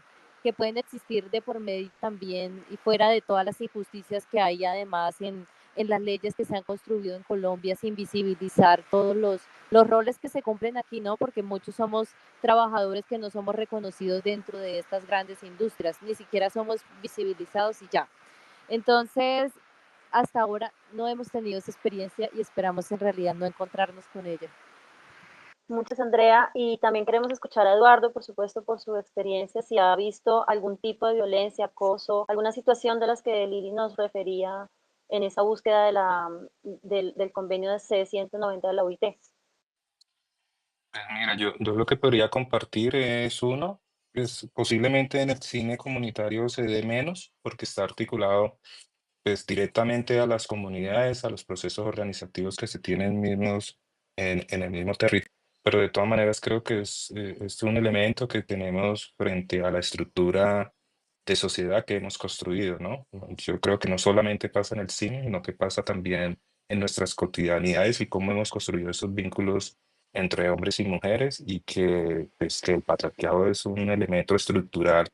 pueden existir de por medio también y fuera de todas las injusticias que hay además en las leyes que se han construido en Colombia sin visibilizar todos los roles que se cumplen aquí, ¿no? Porque muchos somos trabajadores que no somos reconocidos dentro de estas grandes industrias, ni siquiera somos visibilizados y ya. Entonces, hasta ahora no hemos tenido esa experiencia y esperamos en realidad no encontrarnos con ella. Muchas, Andrea, y también queremos escuchar a Eduardo, por supuesto, por su experiencia, si ha visto algún tipo de violencia, acoso, alguna situación de las que Lili nos refería en esa búsqueda del convenio de C-190 de la OIT. Pues mira, yo lo que podría compartir es uno, pues posiblemente en el cine comunitario se dé menos porque está articulado pues directamente a las comunidades, a los procesos organizativos que se tienen mismos en el mismo territorio. Pero de todas maneras creo que es un elemento que tenemos frente a la estructura de sociedad que hemos construido, ¿no? Yo creo que no solamente pasa en el cine, sino que pasa también en nuestras cotidianidades y cómo hemos construido esos vínculos entre hombres y mujeres y que, pues, que el patriarcado es un elemento estructural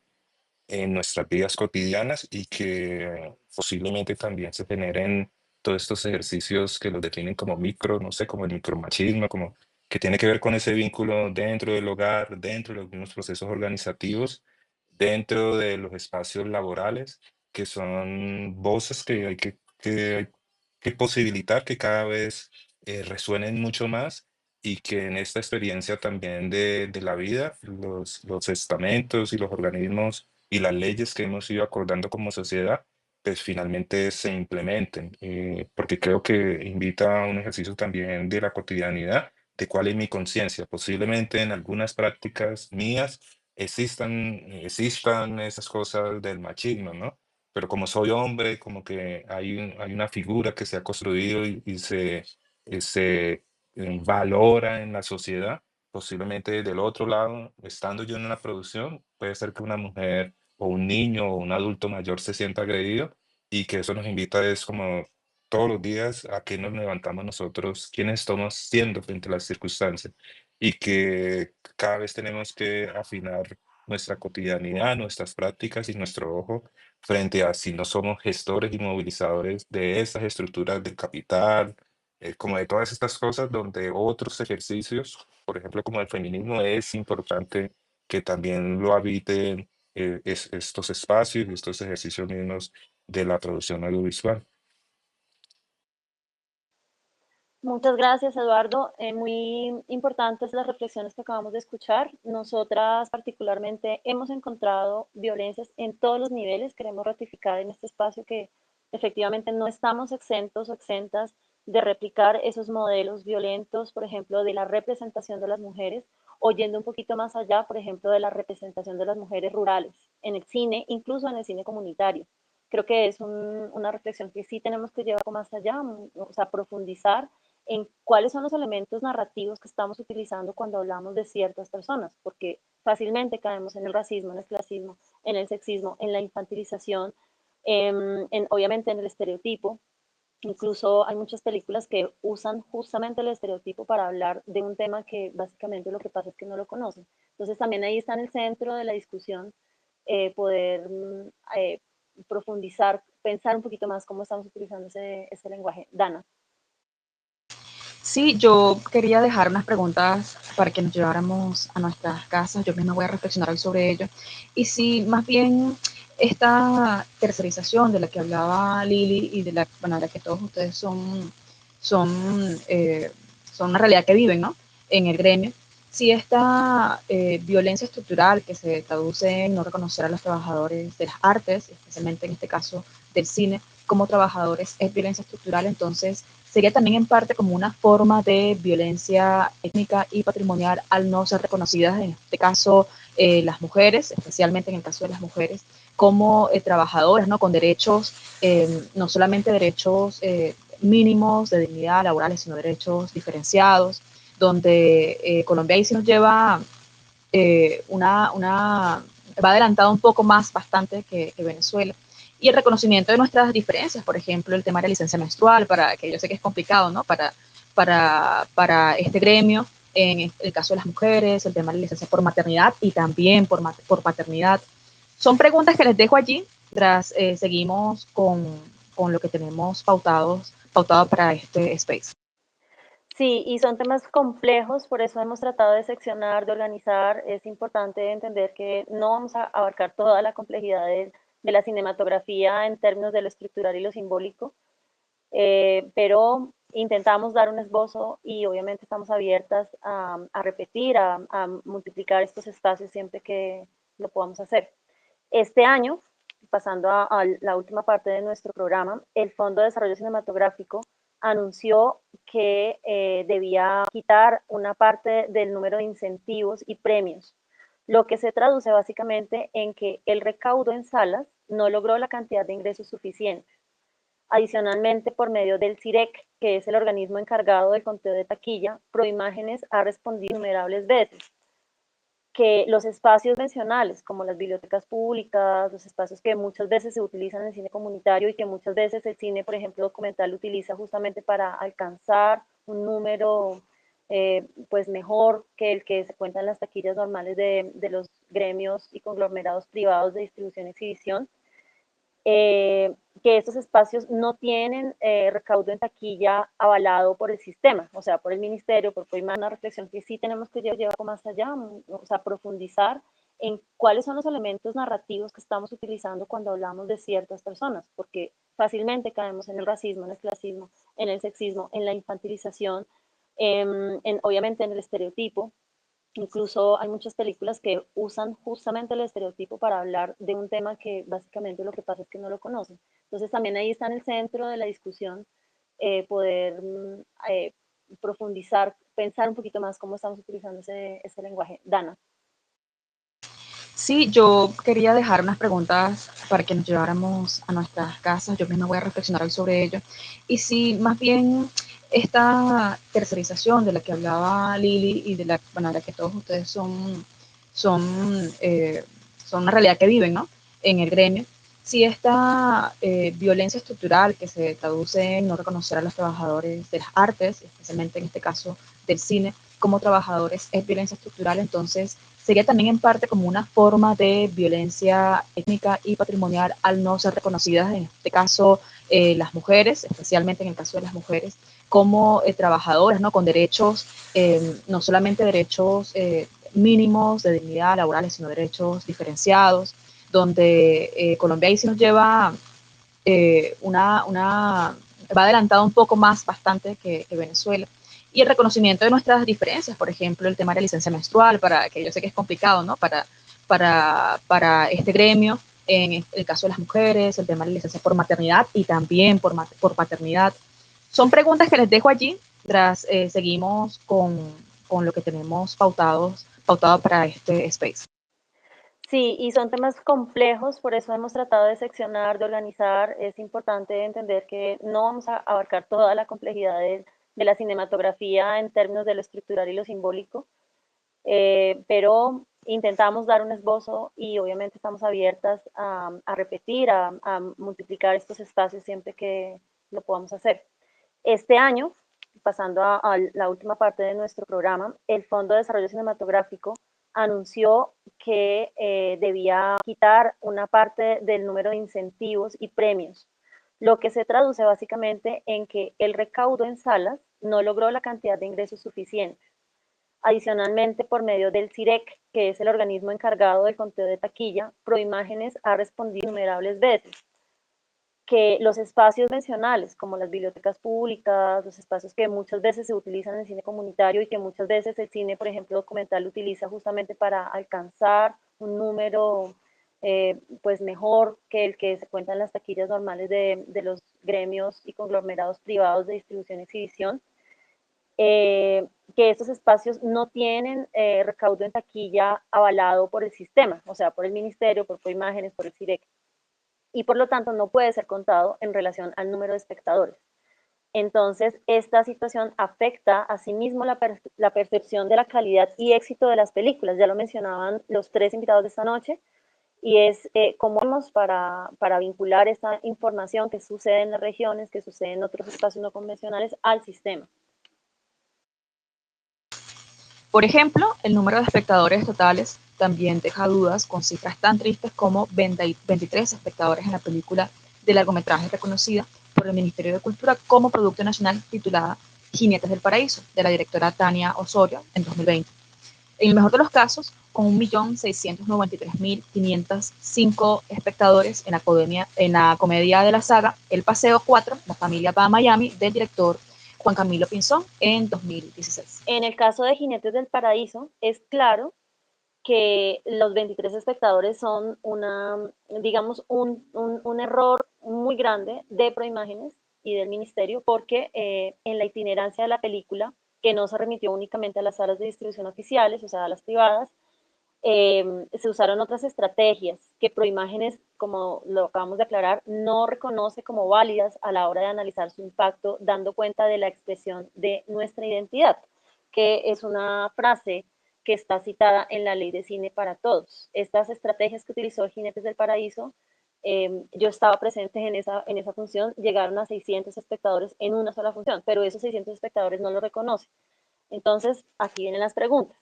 en nuestras vidas cotidianas y que posiblemente también se generen todos estos ejercicios que los definen como micro, no sé, como el micromachismo, como que tiene que ver con ese vínculo dentro del hogar, dentro de los mismos procesos organizativos, dentro de los espacios laborales, que son voces que hay que posibilitar que cada vez resuenen mucho más y que en esta experiencia también de la vida, los estamentos y los organismos y las leyes que hemos ido acordando como sociedad, pues finalmente se implementen, porque creo que invita a un ejercicio también de la cotidianidad, de cuál es mi conciencia. Posiblemente en algunas prácticas mías existan esas cosas del machismo, ¿no? Pero como soy hombre, como que hay una figura que se ha construido y se valora en la sociedad. Posiblemente del otro lado, estando yo en una producción, puede ser que una mujer o un niño o un adulto mayor se sienta agredido y que eso nos invita es como todos los días a que nos levantamos nosotros, quiénes estamos siendo frente a las circunstancias y que cada vez tenemos que afinar nuestra cotidianidad, nuestras prácticas y nuestro ojo frente a si no somos gestores y movilizadores de esas estructuras del capital, como de todas estas cosas donde otros ejercicios, por ejemplo, como el feminismo, es importante que también lo habiten estos espacios y estos ejercicios mismos de la producción audiovisual. Muchas gracias, Eduardo. Muy importantes las reflexiones que acabamos de escuchar. Nosotras particularmente hemos encontrado violencias en todos los niveles. Queremos ratificar en este espacio que efectivamente no estamos exentos o exentas de replicar esos modelos violentos, por ejemplo, de la representación de las mujeres, o yendo un poquito más allá, por ejemplo, de la representación de las mujeres rurales en el cine, incluso en el cine comunitario. Creo que es una reflexión que sí tenemos que llevar más allá, o sea, profundizar en cuáles son los elementos narrativos que estamos utilizando cuando hablamos de ciertas personas, porque fácilmente caemos en el racismo, en el clasismo, en el sexismo, en la infantilización, obviamente en el estereotipo. Incluso hay muchas películas que usan justamente el estereotipo para hablar de un tema que básicamente lo que pasa es que no lo conocen. Entonces también ahí está en el centro de la discusión poder profundizar, pensar un poquito más cómo estamos utilizando ese lenguaje. Dana. Sí, yo quería dejar unas preguntas para que nos lleváramos a nuestras casas. Yo misma voy a reflexionar hoy sobre ello. Y si más bien esta tercerización de la que hablaba Lili y de la, bueno, de la que todos ustedes son, son una realidad que viven, ¿no? En el gremio. Si esta violencia estructural que se traduce en no reconocer a los trabajadores de las artes, especialmente en este caso del cine, como trabajadores es violencia estructural, entonces sería también en parte como una forma de violencia étnica y patrimonial al no ser reconocidas, en este caso, las mujeres, especialmente en el caso de las mujeres, como trabajadoras, ¿no? Con derechos, no solamente derechos mínimos de dignidad laborales, sino derechos diferenciados, donde Colombia ahí sí nos lleva va adelantado un poco más, bastante, que Venezuela. Y el reconocimiento de nuestras diferencias, por ejemplo, el tema de la licencia menstrual, para que yo sé que es complicado, ¿no? Para este gremio, en el caso de las mujeres, el tema de la licencia por maternidad y también por paternidad. Son preguntas que les dejo allí, tras seguimos con lo que tenemos pautado para este space. Sí, y son temas complejos, por eso hemos tratado de seccionar, de organizar. Es importante entender que no vamos a abarcar toda la complejidad de la cinematografía en términos de lo estructural y lo simbólico, pero intentamos dar un esbozo y obviamente estamos abiertas a repetir, a multiplicar estos espacios siempre que lo podamos hacer. Este año, pasando a la última parte de nuestro programa, el Fondo de Desarrollo Cinematográfico anunció que debía quitar una parte del número de incentivos y premios, lo que se traduce básicamente en que el recaudo en salas no logró la cantidad de ingresos suficiente. Adicionalmente, por medio del CIREC, que es el organismo encargado del conteo de taquilla, Proimágenes ha respondido innumerables veces que los espacios mencionales, como las bibliotecas públicas, los espacios que muchas veces se utilizan en el cine comunitario y que muchas veces el cine, por ejemplo, documental, utiliza justamente para alcanzar un número pues mejor que el que se cuenta en las taquillas normales de los gremios y conglomerados privados de distribución y exhibición, que estos espacios no tienen recaudo en taquilla avalado por el sistema, o sea, por el ministerio, por una reflexión que sí tenemos que llevar más allá, o sea, profundizar en cuáles son los elementos narrativos que estamos utilizando cuando hablamos de ciertas personas, porque fácilmente caemos en el racismo, en el clasismo, en el sexismo, en la infantilización, obviamente en el estereotipo. Incluso hay muchas películas que usan justamente el estereotipo para hablar de un tema que básicamente lo que pasa es que no lo conocen. Entonces también ahí está en el centro de la discusión poder profundizar, pensar un poquito más cómo estamos utilizando ese lenguaje. Dana. Sí, yo quería dejar unas preguntas para que nos lleváramos a nuestras casas. Yo misma voy a reflexionar hoy sobre ello. Y si más bien esta tercerización de la que hablaba Lili y de la, bueno, de la que todos ustedes son, son una realidad que viven, ¿no? En el gremio. Si esta violencia estructural que se traduce en no reconocer a los trabajadores de las artes, especialmente en este caso del cine, como trabajadores es violencia estructural, entonces sería también en parte como una forma de violencia étnica y patrimonial al no ser reconocidas, en este caso, las mujeres, especialmente en el caso de las mujeres, como trabajadoras, ¿no? Con derechos, no solamente derechos mínimos de dignidad laborales, sino derechos diferenciados, donde Colombia ahí sí nos lleva va adelantado un poco más bastante que Venezuela. Y el reconocimiento de nuestras diferencias, por ejemplo, el tema de la licencia menstrual, para que yo sé que es complicado, ¿no? Para este gremio, en el caso de las mujeres, el tema de la licencia por maternidad y también por paternidad. Son preguntas que les dejo allí, tras seguimos con lo que tenemos pautado para este space. Sí, y son temas complejos, por eso hemos tratado de seccionar, de organizar. Es importante entender que no vamos a abarcar toda la complejidad de la cinematografía en términos de lo estructural y lo simbólico, pero intentamos dar un esbozo y obviamente estamos abiertas a repetir, a multiplicar estos espacios siempre que lo podamos hacer. Este año, pasando a la última parte de nuestro programa, el Fondo de Desarrollo Cinematográfico anunció que debía quitar una parte del número de incentivos y premios, lo que se traduce básicamente en que el recaudo en salas no logró la cantidad de ingresos suficiente. Adicionalmente, por medio del CIREC, que es el organismo encargado del conteo de taquilla, Proimágenes ha respondido innumerables veces que los espacios mencionales, como las bibliotecas públicas, los espacios que muchas veces se utilizan en el cine comunitario y que muchas veces el cine, por ejemplo, documental utiliza justamente para alcanzar un número pues mejor que el que se cuenta en las taquillas normales de los gremios y conglomerados privados de distribución y exhibición, que estos espacios no tienen recaudo en taquilla avalado por el sistema, o sea, por el ministerio, por Proimágenes, por el CIREC, y por lo tanto no puede ser contado en relación al número de espectadores. Entonces, esta situación afecta asimismo la percepción de la calidad y éxito de las películas. Ya lo mencionaban los tres invitados de esta noche, y es cómo hacemos para vincular esta información que sucede en las regiones, que sucede en otros espacios no convencionales, al sistema. Por ejemplo, el número de espectadores totales también deja dudas con cifras tan tristes como 23 espectadores en la película de largometraje reconocida por el Ministerio de Cultura como Producto Nacional titulada Jinetes del Paraíso, de la directora Tania Osorio en 2020. En el mejor de los casos, con 1.693.505 espectadores en la comedia de la saga El Paseo 4, La familia va a Miami, del director Juan Camilo Pinzón en 2016. En el caso de Jinetes del Paraíso, es claro que los 23 espectadores son digamos, un error muy grande de Proimágenes y del ministerio, porque en la itinerancia de la película, que no se remitió únicamente a las salas de distribución oficiales, o sea, a las privadas, se usaron otras estrategias que Proimágenes, como lo acabamos de aclarar, no reconoce como válidas a la hora de analizar su impacto, dando cuenta de la expresión de nuestra identidad, que es una frase que está citada en la Ley de Cine para Todos. Estas estrategias que utilizó Jinetes del Paraíso, yo estaba presente en esa función, llegaron a 600 espectadores en una sola función, pero esos 600 espectadores no lo reconocen. Entonces, aquí vienen las preguntas.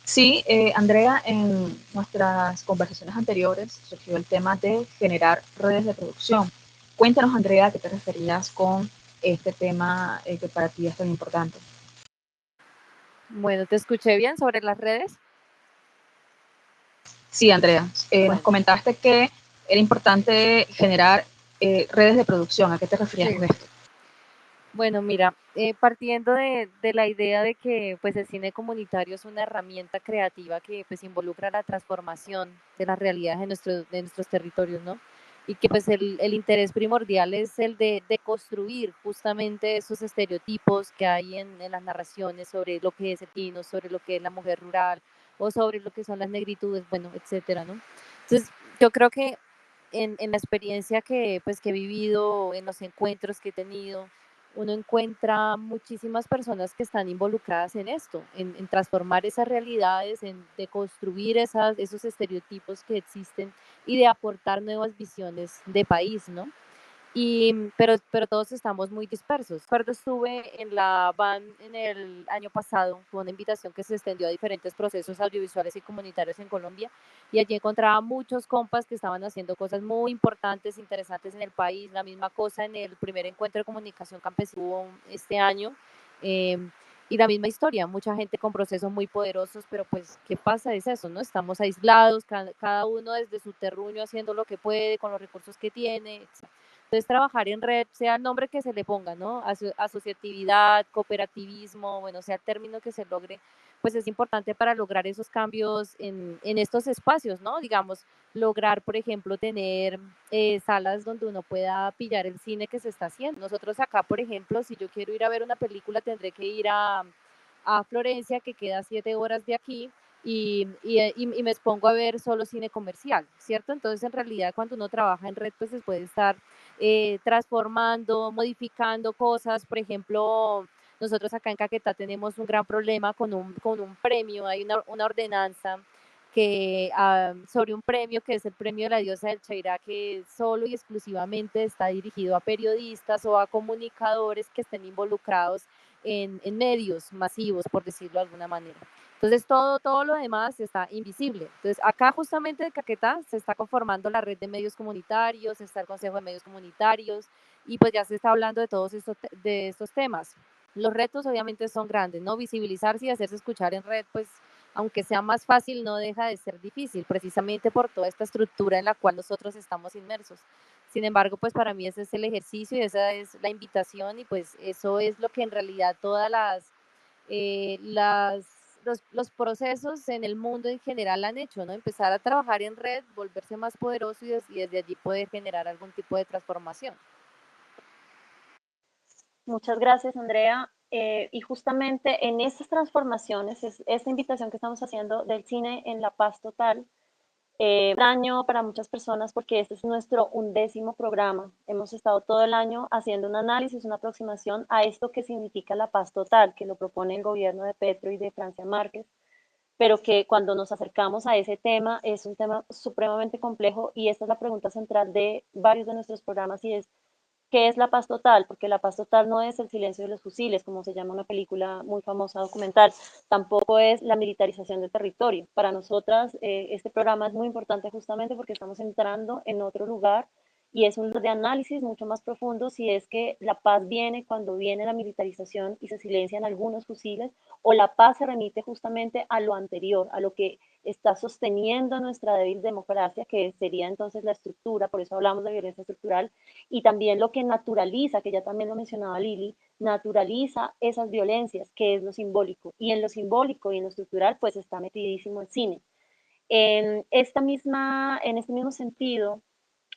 Sí, Andrea, en nuestras conversaciones anteriores surgió el tema de generar redes de producción. Cuéntanos, Andrea, ¿a qué te referías con este tema que para ti es tan importante? Bueno, te escuché bien sobre las redes. Sí, Andrea, Bueno, nos comentaste que era importante generar redes de producción. ¿A qué te referías sí. con esto? Bueno, mira, partiendo de la idea de que pues el cine comunitario es una herramienta creativa que pues involucra la transformación de las realidades de nuestros territorios, ¿no? Y que pues el interés primordial es el de construir justamente esos estereotipos que hay en las narraciones sobre lo que es el pino, sobre lo que es la mujer rural o sobre lo que son las negritudes, bueno, etcétera, ¿no? Entonces, yo creo que en la experiencia pues, que he vivido, en los encuentros que he tenido, uno encuentra muchísimas personas que están involucradas en esto, en transformar esas realidades, en deconstruir esos estereotipos que existen y de aportar nuevas visiones de país, ¿no? pero todos estamos muy dispersos. Recuerdo estuve en la van en el año pasado, fue una invitación que se extendió a diferentes procesos audiovisuales y comunitarios en Colombia, y allí encontraba muchos compas que estaban haciendo cosas muy importantes, interesantes en el país. La misma cosa en el primer encuentro de comunicación campesino este año, eh, y la misma historia, mucha gente con procesos muy poderosos, pero pues, ¿qué pasa? Es eso, ¿no? Estamos aislados, cada uno desde su terruño haciendo lo que puede, con los recursos que tiene, etc. Entonces, trabajar en red, sea el nombre que se le ponga, ¿no? Asociatividad, cooperativismo, bueno, sea el término que se logre, pues es importante para lograr esos cambios en estos espacios, ¿no? Digamos, lograr, por ejemplo, tener salas donde uno pueda pillar el cine que se está haciendo. Nosotros acá, por ejemplo, si yo quiero ir a ver una película, tendré que ir a Florencia, que queda 7 horas de aquí, y me expongo a ver solo cine comercial, ¿cierto? Entonces, en realidad, cuando uno trabaja en red, pues se puede estar transformando, modificando cosas. Por ejemplo, nosotros acá en Caquetá tenemos un gran problema con un premio, hay una ordenanza que, sobre un premio que es el premio de la diosa del Chairá, que solo y exclusivamente está dirigido a periodistas o a comunicadores que estén involucrados en medios masivos, por decirlo de alguna manera. Entonces, todo lo demás está invisible. Entonces, acá justamente en Caquetá se está conformando la red de medios comunitarios, está el Consejo de Medios Comunitarios, y pues ya se está hablando de todos estos temas. Los retos obviamente son grandes, ¿no? Visibilizarse y hacerse escuchar en red, pues aunque sea más fácil, no deja de ser difícil, precisamente por toda esta estructura en la cual nosotros estamos inmersos. Sin embargo, pues para mí ese es el ejercicio y esa es la invitación, y pues eso es lo que en realidad todas los procesos en el mundo en general han hecho, ¿no? Empezar a trabajar en red, volverse más poderoso, y desde allí poder generar algún tipo de transformación. Muchas gracias, Andrea. Y justamente en estas transformaciones, esta invitación que estamos haciendo del cine en la paz total, extraño para muchas personas porque este es nuestro 11º programa. Hemos estado todo el año haciendo un análisis, una aproximación a esto que significa la paz total, que lo propone el gobierno de Petro y de Francia Márquez, pero que cuando nos acercamos a ese tema es un tema supremamente complejo, y esta es la pregunta central de varios de nuestros programas, y es: ¿qué es la paz total? Porque la paz total no es el silencio de los fusiles, como se llama una película muy famosa documental, tampoco es la militarización del territorio. Para nosotras, este programa es muy importante justamente porque estamos entrando en otro lugar, y es un lugar de análisis mucho más profundo, si es que la paz viene cuando viene la militarización y se silencian algunos fusiles, o la paz se remite justamente a lo anterior, a lo que está sosteniendo nuestra débil democracia, que sería entonces la estructura. Por eso hablamos de violencia estructural, y también lo que naturaliza, que ya también lo mencionaba Lili, naturaliza esas violencias, que es lo simbólico, y en lo simbólico y en lo estructural pues está metidísimo el cine. En este mismo sentido,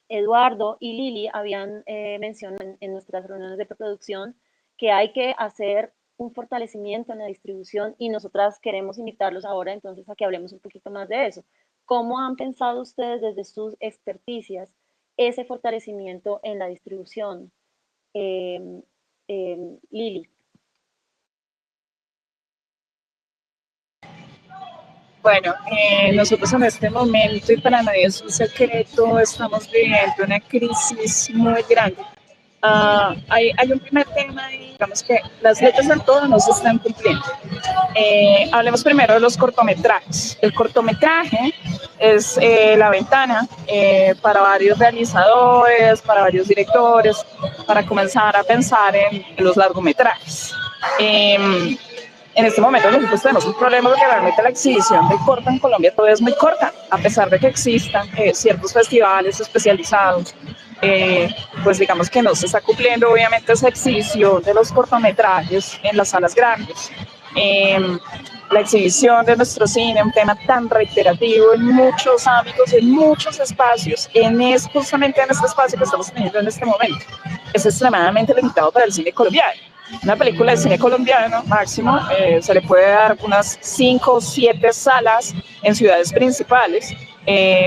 Eduardo y Lili habían mencionado en nuestras reuniones de preproducción que hay que hacer un fortalecimiento en la distribución, y nosotras queremos invitarlos ahora entonces a que hablemos un poquito más de eso. ¿Cómo han pensado ustedes desde sus experticias ese fortalecimiento en la distribución? Lili. Bueno, nosotros en este momento, y para nadie es un secreto, estamos viviendo una crisis muy grande. Hay un primer tema, digamos que las letras del todo no se están cumpliendo. Hablemos primero de los cortometrajes. El cortometraje es la ventana para varios realizadores, para varios directores, para comenzar a pensar en los largometrajes. En este momento nosotros tenemos un problema porque realmente la exhibición de corto en Colombia todavía es muy corta, a pesar de que existan ciertos festivales especializados. Pues digamos que no se está cumpliendo obviamente esa exhibición de los cortometrajes en las salas grandes. La exhibición de nuestro cine, un tema tan reiterativo en muchos ámbitos, en muchos espacios, justamente en este espacio que estamos teniendo en este momento, es extremadamente limitado para el cine colombiano. Una película de cine colombiano máximo se le puede dar unas 5 o 7 salas en ciudades principales,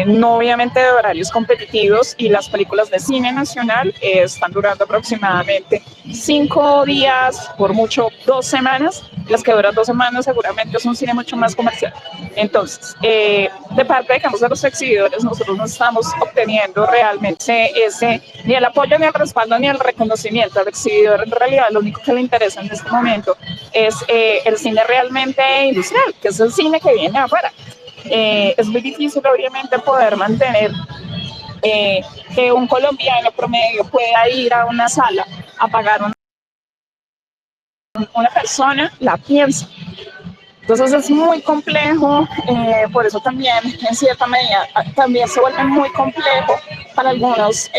no obviamente de horarios competitivos, y las películas de cine nacional están durando aproximadamente 5 días, por mucho 2 semanas. Las que duran 2 semanas seguramente es un cine mucho más comercial. Entonces, de parte, digamos, de los exhibidores, nosotros no estamos obteniendo realmente ni el apoyo, ni el respaldo, ni el reconocimiento. Al exhibidor en realidad lo único que le interesa en este momento es el cine realmente industrial, que es el cine que viene afuera. Es muy difícil, obviamente, poder mantener que un colombiano promedio pueda ir a una sala a pagar una persona, la piensa. Entonces es muy complejo, por eso también en cierta medida también se vuelve muy complejo para algunos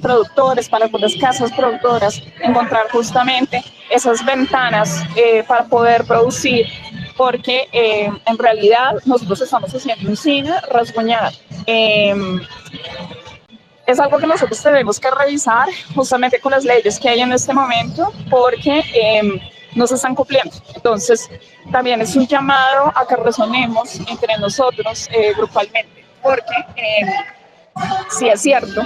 productores, para algunas casas productoras, encontrar justamente esas ventanas para poder producir, porque en realidad nosotros estamos haciendo un cine rasguñado. Es algo que nosotros tenemos que revisar justamente con las leyes que hay en este momento, porque no se están cumpliendo. Entonces, también es un llamado a que resonemos entre nosotros grupalmente, porque sí es cierto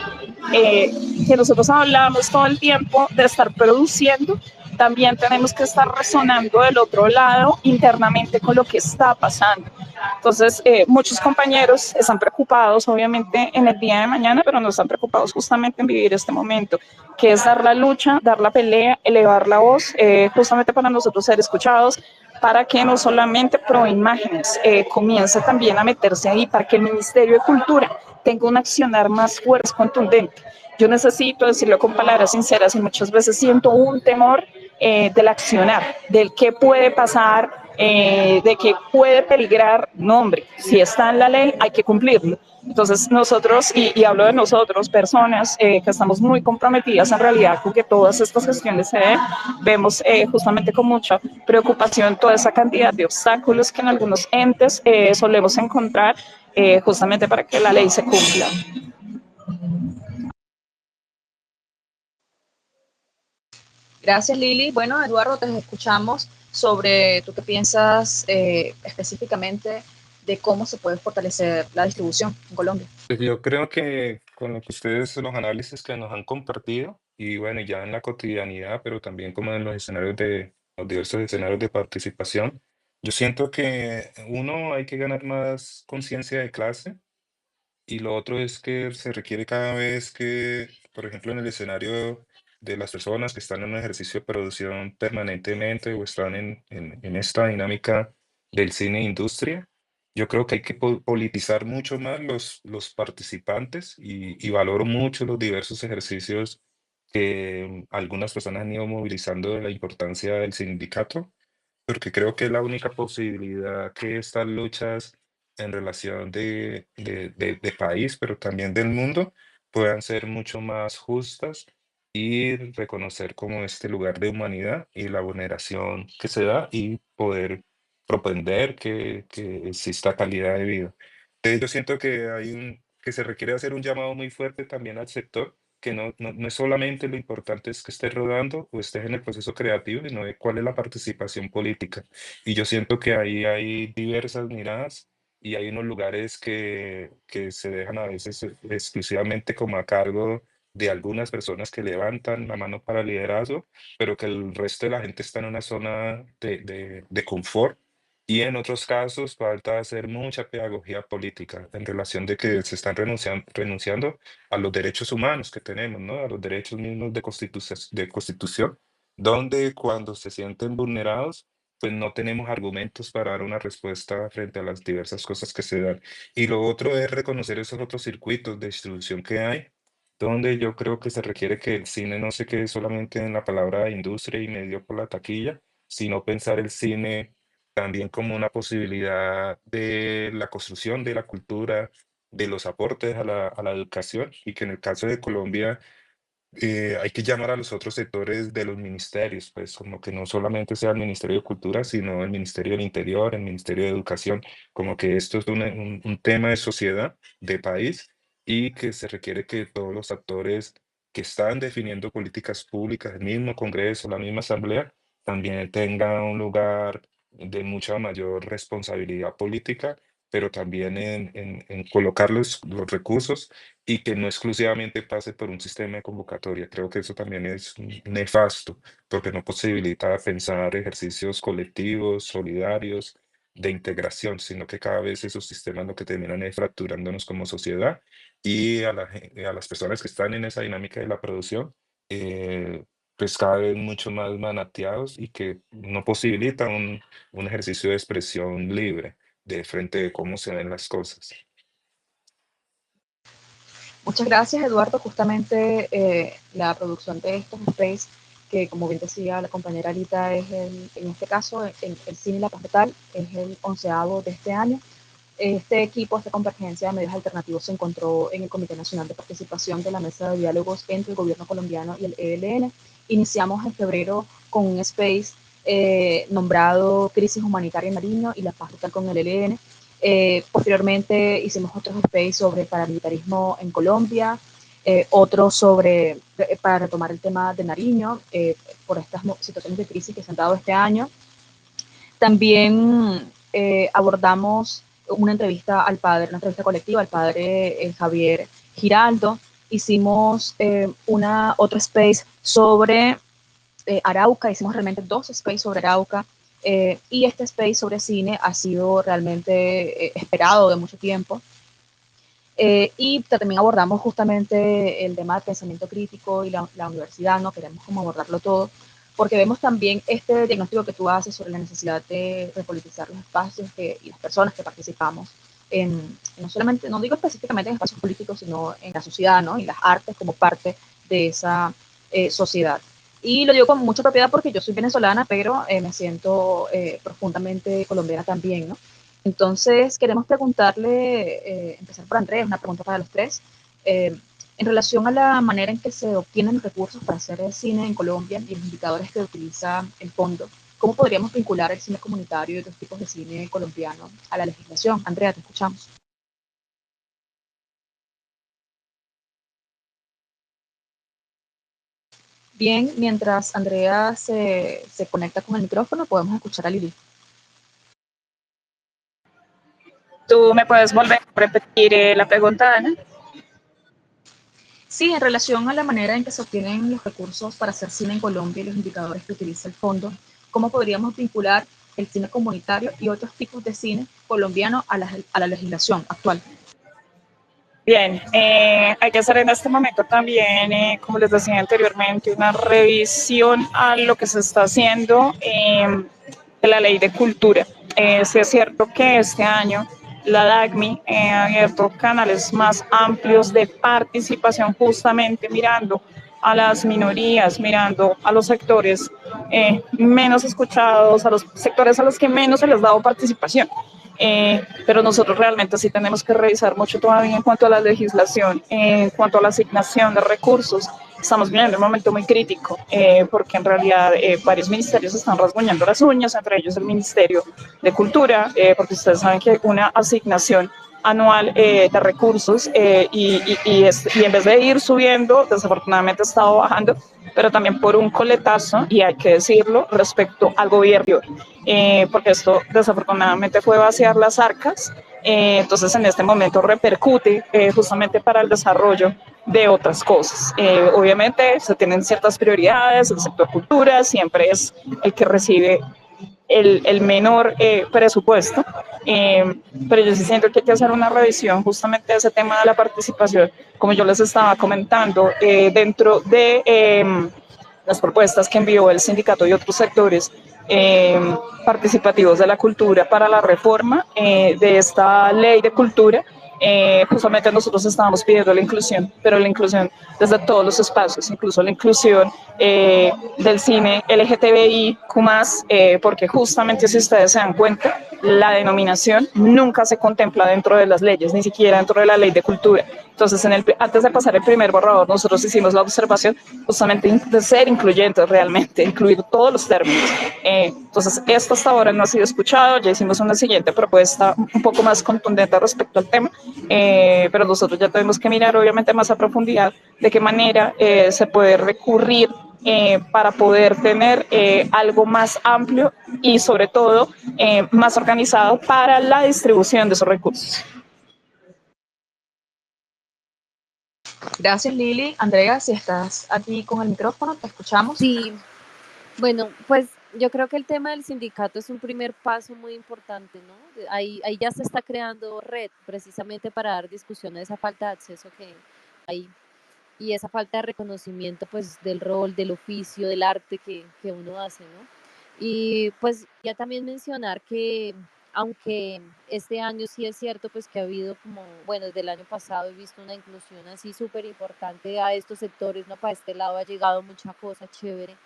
que nosotros hablamos todo el tiempo de estar produciendo, también tenemos que estar resonando del otro lado internamente con lo que está pasando. Entonces, muchos compañeros están preocupados, obviamente, en el día de mañana, pero no están preocupados justamente en vivir este momento, que es dar la lucha, dar la pelea, elevar la voz, justamente para nosotros ser escuchados, para que no solamente Proimágenes comience también a meterse ahí, para que el Ministerio de Cultura tenga un accionar más fuerte, contundente. Yo necesito decirlo con palabras sinceras y muchas veces siento un temor del accionar, del qué puede pasar, de que puede peligrar. No, hombre, si está en la ley hay que cumplirlo. Entonces nosotros, y hablo de nosotros, personas que estamos muy comprometidas en realidad con que todas estas gestiones se den, vemos justamente con mucha preocupación toda esa cantidad de obstáculos que en algunos entes solemos encontrar justamente para que la ley se cumpla. Gracias, Lili. Bueno, Eduardo, te escuchamos sobre tú qué piensas específicamente de cómo se puede fortalecer la distribución en Colombia. Pues yo creo que con lo que ustedes, los análisis que nos han compartido, y bueno, ya en la cotidianidad, pero también como en los escenarios los diversos escenarios de participación, yo siento que uno hay que ganar más conciencia de clase. Y lo otro es que se requiere cada vez que, por ejemplo, en el escenario de las personas que están en un ejercicio de producción permanentemente o están en esta dinámica del cine e industria, yo creo que hay que politizar mucho más los participantes y valoro mucho los diversos ejercicios que algunas personas han ido movilizando de la importancia del sindicato, porque creo que es la única posibilidad que estas luchas en relación de país, pero también del mundo, puedan ser mucho más justas y reconocer como este lugar de humanidad y la vulneración que se da y poder propender que exista calidad de vida. Yo siento que que se requiere hacer un llamado muy fuerte también al sector, que no es solamente lo importante es que estés rodando o estés en el proceso creativo, sino de cuál es la participación política. Y yo siento que ahí hay diversas miradas y hay unos lugares que se dejan a veces exclusivamente como a cargo de algunas personas que levantan la mano para liderazgo, pero que el resto de la gente está en una zona de confort. Y en otros casos falta hacer mucha pedagogía política en relación de que se están renunciando a los derechos humanos que tenemos, ¿no? A los derechos mismos de constitución, donde cuando se sienten vulnerados, pues no tenemos argumentos para dar una respuesta frente a las diversas cosas que se dan. Y lo otro es reconocer esos otros circuitos de distribución que hay, donde yo creo que se requiere que el cine no se quede solamente en la palabra industria y medio por la taquilla, sino pensar el cine también como una posibilidad de la construcción de la cultura, de los aportes a la educación, y que en el caso de Colombia hay que llamar a los otros sectores de los ministerios, pues como que no solamente sea el Ministerio de Cultura, sino el Ministerio del Interior, el Ministerio de Educación, como que esto es un tema de sociedad, de país, y que se requiere que todos los actores que están definiendo políticas públicas, el mismo Congreso, la misma Asamblea, también tengan un lugar de mucha mayor responsabilidad política pero también en colocar los recursos y que no exclusivamente pase por un sistema de convocatoria. Creo que eso también es nefasto, porque no posibilita pensar ejercicios colectivos, solidarios, de integración, sino que cada vez esos sistemas lo que terminan es fracturándonos como sociedad y a las personas que están en esa dinámica de la producción, pues cada vez mucho más manateados y que no posibilita un ejercicio de expresión libre de frente de cómo se ven las cosas. Muchas gracias, Eduardo. Justamente la producción de estos space, que como bien decía la compañera Alita, en este caso, el cine y la Pastoral, es el 11º de este año. Este equipo, esta convergencia de medios alternativos se encontró en el Comité Nacional de Participación de la Mesa de Diálogos entre el Gobierno colombiano y el ELN. Iniciamos en febrero con un space nombrado Crisis Humanitaria en Nariño y la paz total con el ELN. Posteriormente hicimos otros space sobre paramilitarismo en Colombia, otros sobre, para retomar el tema de Nariño, por estas situaciones de crisis que se han dado este año. También abordamos una entrevista al padre, una entrevista colectiva al padre Javier Giraldo. Hicimos otro space sobre Arauca, hicimos realmente 2 space sobre Arauca, y este space sobre cine ha sido realmente esperado de mucho tiempo. Y también abordamos justamente el tema del pensamiento crítico y la universidad, ¿no? Queremos como abordarlo todo, porque vemos también este diagnóstico que tú haces sobre la necesidad de repolitizar los espacios y las personas que participamos no solamente, no digo específicamente en espacios políticos, sino en la sociedad, ¿no? Y las artes como parte de esa sociedad. Y lo digo con mucha propiedad porque yo soy venezolana, pero me siento profundamente colombiana también, ¿no? Entonces, queremos preguntarle, empezar por Andrés, una pregunta para los tres, en relación a la manera en que se obtienen recursos para hacer el cine en Colombia y los indicadores que utiliza el fondo. ¿Cómo podríamos vincular el cine comunitario y otros tipos de cine colombiano a la legislación? Andrea, te escuchamos. Bien, mientras Andrea se conecta con el micrófono, podemos escuchar a Lili. ¿Tú me puedes volver a repetir la pregunta, Ana? Sí, en relación a la manera en que se obtienen los recursos para hacer cine en Colombia y los indicadores que utiliza el fondo, ¿cómo podríamos vincular el cine comunitario y otros tipos de cine colombiano a la legislación actual? Bien, hay que hacer en este momento también, como les decía anteriormente, una revisión a lo que se está haciendo de la ley de cultura. Sí es cierto que este año la DACMI ha abierto canales más amplios de participación, justamente mirando a las minorías, mirando a los sectores menos escuchados, a los sectores a los que menos se les ha dado participación. Pero nosotros realmente sí tenemos que revisar mucho todavía en cuanto a la legislación, en cuanto a la asignación de recursos. Estamos viviendo un momento muy crítico porque en realidad varios ministerios están rasguñando las uñas, entre ellos el Ministerio de Cultura, porque ustedes saben que hay una asignación anual de recursos y en vez de ir subiendo, desafortunadamente ha estado bajando, pero también por un coletazo, y hay que decirlo, respecto al gobierno, porque esto desafortunadamente fue vaciar las arcas, entonces en este momento repercute justamente para el desarrollo de otras cosas. Obviamente se tienen ciertas prioridades, el sector cultura siempre es el que recibe el menor presupuesto, pero yo sí siento que hay que hacer una revisión justamente de ese tema de la participación, como yo les estaba comentando, dentro de las propuestas que envió el sindicato y otros sectores participativos de la cultura para la reforma de esta ley de cultura. Justamente nosotros estábamos pidiendo la inclusión, pero la inclusión desde todos los espacios, incluso la inclusión del cine LGTBIQ+, porque justamente si ustedes se dan cuenta, la denominación nunca se contempla dentro de las leyes, ni siquiera dentro de la ley de cultura. Entonces, antes de pasar el primer borrador, nosotros hicimos la observación justamente de ser incluyentes realmente, incluir todos los términos. Entonces, esto hasta ahora no ha sido escuchado, ya hicimos una siguiente propuesta un poco más contundente respecto al tema, pero nosotros ya tenemos que mirar obviamente más a profundidad de qué manera se puede recurrir para poder tener algo más amplio y sobre todo más organizado para la distribución de esos recursos. Gracias, Lili. Andrea, si estás aquí con el micrófono, te escuchamos. Sí, bueno, pues yo creo que el tema del sindicato es un primer paso muy importante, ¿no? Ahí ya se está creando red precisamente para dar discusión a esa falta de acceso que hay y esa falta de reconocimiento pues del rol, del oficio, del arte que uno hace, ¿no? Y pues ya también mencionar que aunque este año sí es cierto pues que ha habido como, bueno, desde el año pasado he visto una inclusión así súper importante a estos sectores, ¿no? Para este lado ha llegado mucha cosa chévere,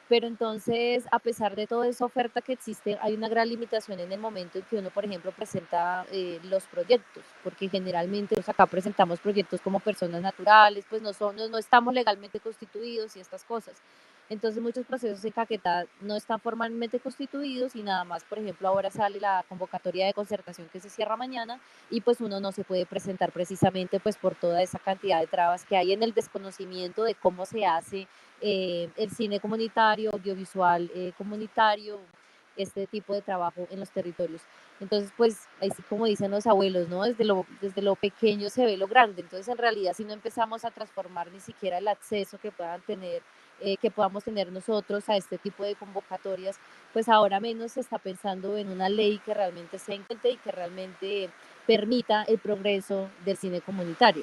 pero entonces, a pesar de toda esa oferta que existe, hay una gran limitación en el momento en que uno, por ejemplo, presenta los proyectos, porque generalmente acá presentamos proyectos como personas naturales, pues no estamos legalmente constituidos y estas cosas. Entonces, muchos procesos en Caquetá no están formalmente constituidos y nada más, por ejemplo, ahora sale la convocatoria de concertación que se cierra mañana y pues uno no se puede presentar precisamente pues por toda esa cantidad de trabas que hay en el desconocimiento de cómo se hace el cine comunitario, audiovisual comunitario, este tipo de trabajo en los territorios. Entonces, pues, ahí sí, como dicen los abuelos, ¿no? Desde lo pequeño se ve lo grande. Entonces, en realidad, si no empezamos a transformar ni siquiera el acceso que podamos tener nosotros a este tipo de convocatorias, pues ahora menos se está pensando en una ley que realmente sea incluyente y que realmente permita el progreso del cine comunitario.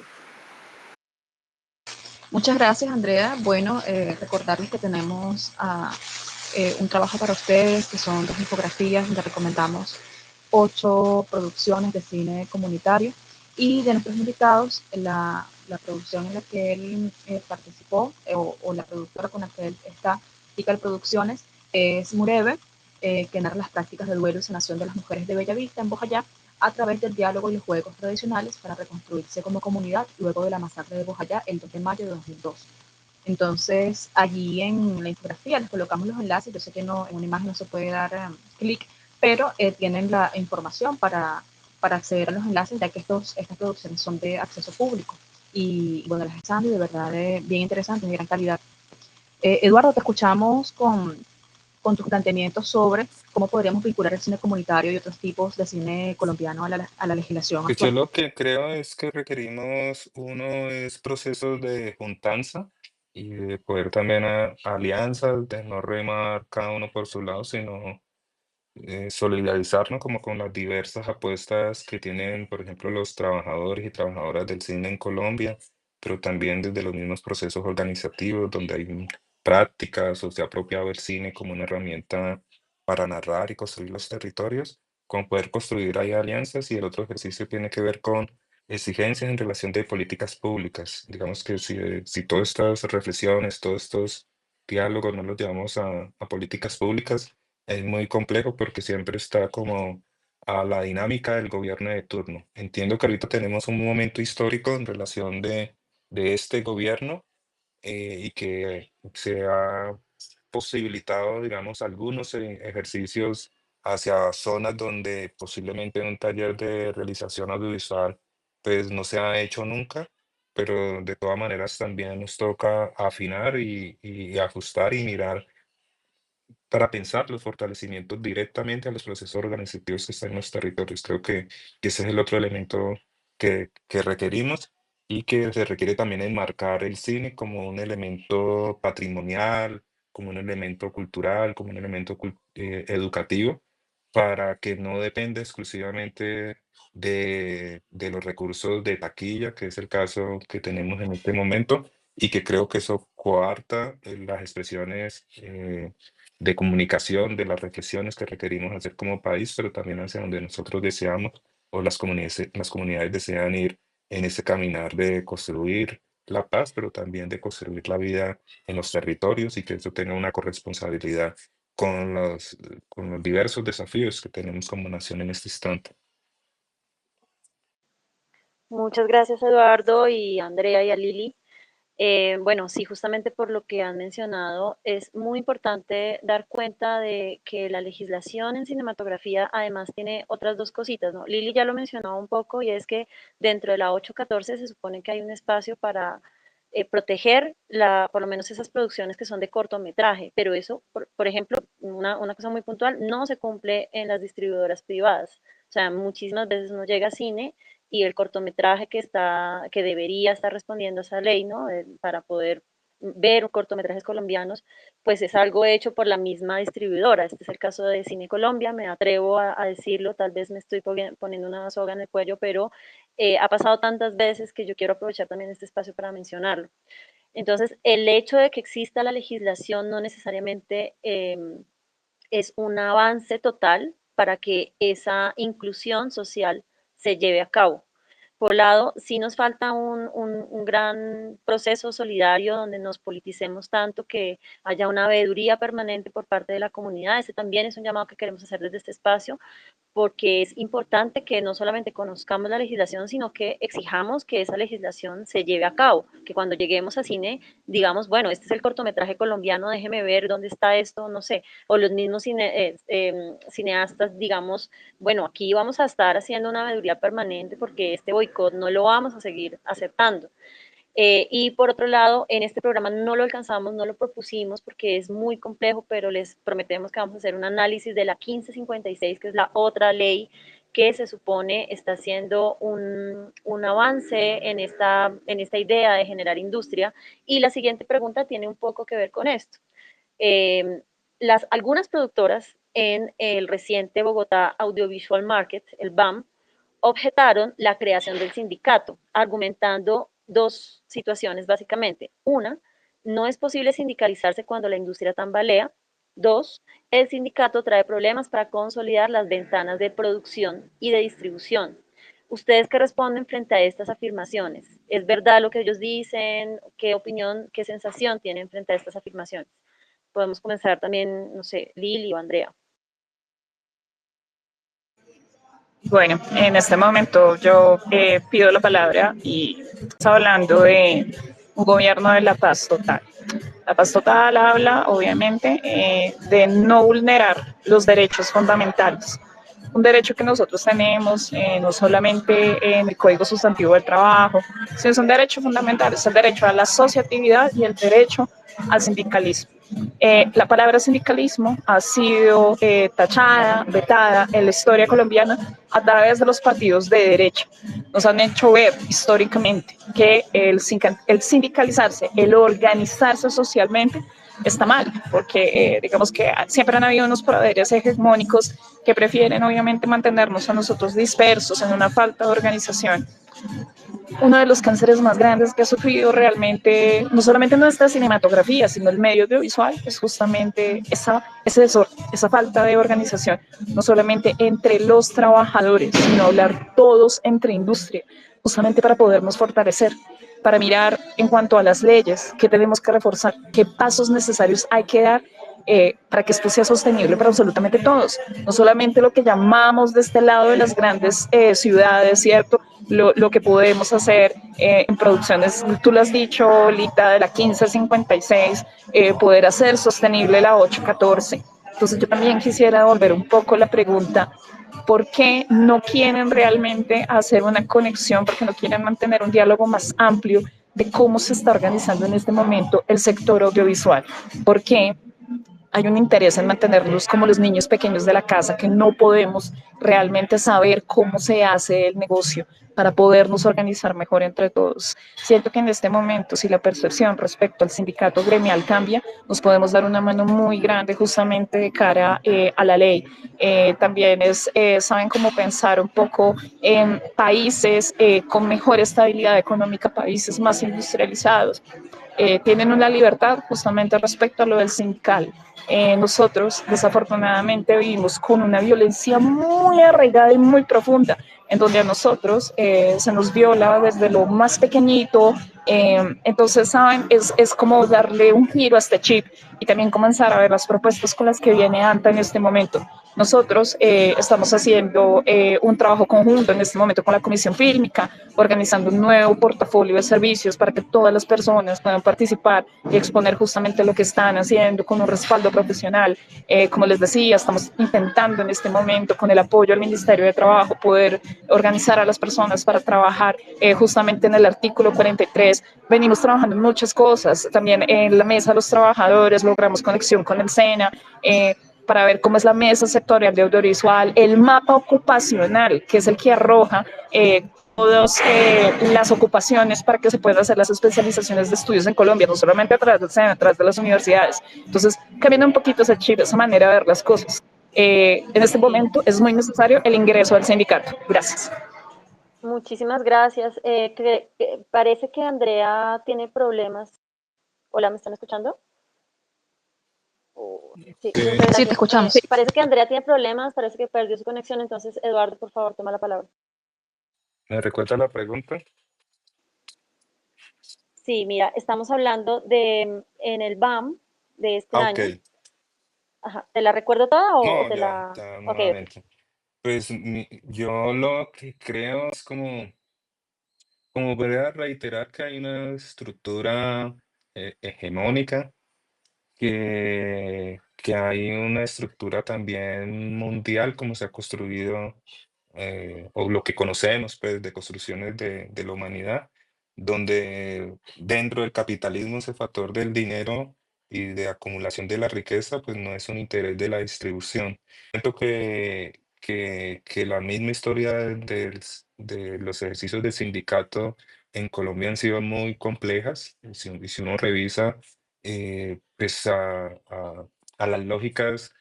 Muchas gracias, Andrea. Bueno, recordarles que tenemos un trabajo para ustedes, que son 2 infografías, donde recomendamos 8 producciones de cine comunitario. Y de nuestros invitados, la producción en la que él participó, o la productora con la que él está, Tical Producciones, es Murebe, que narra las prácticas de duelo y sanación de las mujeres de Bellavista, en Bojayá, a través del diálogo y los juegos tradicionales para reconstruirse como comunidad luego de la masacre de Bojayá el 2 de mayo de 2002. Entonces, allí en la infografía les colocamos los enlaces. Yo sé que no, en una imagen no se puede dar clic, pero tienen la información para acceder a los enlaces, ya que estas producciones son de acceso público. Y bueno, las están de verdad bien interesantes, de gran calidad. Eduardo, te escuchamos con tus planteamientos sobre cómo podríamos vincular el cine comunitario y otros tipos de cine colombiano a la legislación Pues yo actual. lo que creo es que requerimos, uno es procesos de juntanza y de poder también alianzas, de no remar cada uno por su lado, sino solidarizarnos como con las diversas apuestas que tienen, por ejemplo, los trabajadores y trabajadoras del cine en Colombia, pero también desde los mismos procesos organizativos donde hay prácticas o se ha apropiado el cine como una herramienta para narrar y construir los territorios, con poder construir ahí alianzas. Y el otro ejercicio tiene que ver con exigencias en relación de políticas públicas. Digamos que si todas estas reflexiones, todos estos diálogos no los llevamos a políticas públicas, es muy complejo porque siempre está como a la dinámica del gobierno de turno. Entiendo que ahorita tenemos un momento histórico en relación de este gobierno, y que se ha posibilitado, digamos, algunos ejercicios hacia zonas donde posiblemente un taller de realización audiovisual pues no se ha hecho nunca, pero de todas maneras también nos toca afinar y ajustar y mirar para pensar los fortalecimientos directamente a los procesos organizativos que están en los territorios. Creo que ese es el otro elemento que requerimos y que se requiere también enmarcar el cine como un elemento patrimonial, como un elemento cultural, como un elemento educativo, para que no dependa exclusivamente de los recursos de taquilla, que es el caso que tenemos en este momento, y que creo que eso coarta las expresiones de comunicación, de las reflexiones que requerimos hacer como país, pero también hacia donde nosotros deseamos o las comunidades desean ir en ese caminar de construir la paz, pero también de construir la vida en los territorios y que eso tenga una corresponsabilidad con los diversos desafíos que tenemos como nación en este instante. Muchas gracias, Eduardo y Andrea y a Lili. Bueno, sí, justamente por lo que han mencionado, es muy importante dar cuenta de que la legislación en cinematografía además tiene otras dos cositas, ¿no? Lili ya lo mencionaba un poco y es que dentro de la 814 se supone que hay un espacio para proteger por lo menos esas producciones que son de cortometraje, pero eso, por ejemplo, una cosa muy puntual, no se cumple en las distribuidoras privadas. O sea, muchísimas veces uno llega a cine y el cortometraje que debería estar respondiendo a esa ley, ¿no? Para poder ver cortometrajes colombianos, pues es algo hecho por la misma distribuidora. Este es el caso de Cine Colombia, me atrevo a decirlo, tal vez me estoy poniendo una soga en el cuello, pero ha pasado tantas veces que yo quiero aprovechar también este espacio para mencionarlo. Entonces, el hecho de que exista la legislación no necesariamente es un avance total para que esa inclusión social se lleve a cabo. Por un lado, sí nos falta un gran proceso solidario donde nos politicemos tanto, que haya una veeduría permanente por parte de la comunidad. Ese también es un llamado que queremos hacer desde este espacio, porque es importante que no solamente conozcamos la legislación, sino que exijamos que esa legislación se lleve a cabo, que cuando lleguemos a cine digamos, bueno, este es el cortometraje colombiano, déjeme ver dónde está esto, no sé, o los mismos cineastas, digamos, bueno, aquí vamos a estar haciendo una veeduría permanente porque este boicot no lo vamos a seguir aceptando. Y por otro lado, en este programa no lo alcanzamos, no lo propusimos porque es muy complejo, pero les prometemos que vamos a hacer un análisis de la 1556, que es la otra ley que se supone está haciendo un avance en esta idea de generar industria. Y la siguiente pregunta tiene un poco que ver con esto. Algunas productoras en el reciente Bogotá Audiovisual Market, el BAM, objetaron la creación del sindicato, argumentando dos situaciones básicamente. Una, no es posible sindicalizarse cuando la industria tambalea. Dos, el sindicato trae problemas para consolidar las ventanas de producción y de distribución. ¿Ustedes qué responden frente a estas afirmaciones? ¿Es verdad lo que ellos dicen? ¿Qué opinión, qué sensación tienen frente a estas afirmaciones? Podemos comenzar también, no sé, Lili o Andrea. Bueno, en este momento yo pido la palabra y estamos hablando de un gobierno de la paz total. La paz total habla, obviamente, de no vulnerar los derechos fundamentales. Un derecho que nosotros tenemos, no solamente en el Código Sustantivo del Trabajo, sino es un derecho fundamental, es el derecho a la asociatividad y el derecho al sindicalismo. La palabra sindicalismo ha sido tachada, vetada en la historia colombiana a través de los partidos de derecha. Nos han hecho ver históricamente que el sindicalizarse, el organizarse socialmente, está mal, porque digamos que siempre han habido unos poderes hegemónicos que prefieren obviamente mantenernos a nosotros dispersos en una falta de organización. Uno de los cánceres más grandes que ha sufrido realmente, no solamente nuestra cinematografía, sino el medio audiovisual, es justamente ese desorden, esa falta de organización, no solamente entre los trabajadores, sino hablar todos entre industria, justamente para podernos fortalecer, para mirar en cuanto a las leyes, qué tenemos que reforzar, qué pasos necesarios hay que dar para que esto sea sostenible para absolutamente todos, no solamente lo que llamamos de este lado de las grandes ciudades, ¿cierto? Lo que podemos hacer en producciones, tú lo has dicho, Lita, de la 1556, poder hacer sostenible la 814. Entonces yo también quisiera volver un poco la pregunta, ¿por qué no quieren realmente hacer una conexión? ¿Por qué no quieren mantener un diálogo más amplio de cómo se está organizando en este momento el sector audiovisual? ¿Por qué hay un interés en mantenerlos como los niños pequeños de la casa, que no podemos realmente saber cómo se hace el negocio para podernos organizar mejor entre todos? Siento que en este momento, si la percepción respecto al sindicato gremial cambia, nos podemos dar una mano muy grande justamente de cara a la ley. También saben cómo pensar un poco en países con mejor estabilidad económica, países más industrializados. Tienen una libertad justamente respecto a lo del sindical. Nosotros desafortunadamente vivimos con una violencia muy arraigada y muy profunda, en donde a nosotros se nos viola desde lo más pequeñito. Entonces, ¿saben? Es como darle un giro a este chip y también comenzar a ver las propuestas con las que viene ANTA en este momento. Nosotros estamos haciendo un trabajo conjunto en este momento con la Comisión Fílmica, organizando un nuevo portafolio de servicios para que todas las personas puedan participar y exponer justamente lo que están haciendo con un respaldo profesional. Como les decía, estamos intentando en este momento, con el apoyo del Ministerio de Trabajo, poder organizar a las personas para trabajar justamente en el artículo 43 jóvenes venimos trabajando en muchas cosas. También en la mesa de los trabajadores logramos conexión con el SENA, para ver cómo es la mesa sectorial de audiovisual, el mapa ocupacional, que es el que arroja todas las ocupaciones para que se puedan hacer las especializaciones de estudios en Colombia, no solamente a través del SENA, a través de las universidades. Entonces, cambiando un poquito ese chip, esa manera de ver las cosas. En este Sí, momento es muy necesario el ingreso al sindicato. Gracias. muchísimas gracias. Parece que Andrea tiene problemas. Hola, ¿me están escuchando? Sí, muchas Sí, te gracias. escuchamos. Parece que Andrea tiene problemas, parece que perdió su conexión, entonces Eduardo, por favor, toma la palabra. ¿Me recuerda la pregunta? Sí, mira, estamos hablando de en el BAM de este Ok. año. Ajá, ¿te la recuerdo toda o No, te ya, la...? ya Ok, ok. nuevamente. Pues yo lo que creo es como voy a reiterar que hay una estructura hegemónica, que hay una estructura también mundial, como se ha construido, o lo que conocemos, pues, de construcciones de la humanidad, donde dentro del capitalismo ese factor del dinero y de acumulación de la riqueza, pues no es un interés de la distribución. Siento que la misma historia de los ejercicios de sindicato en Colombia han sido muy complejas. Y si uno revisa pues a las lógicas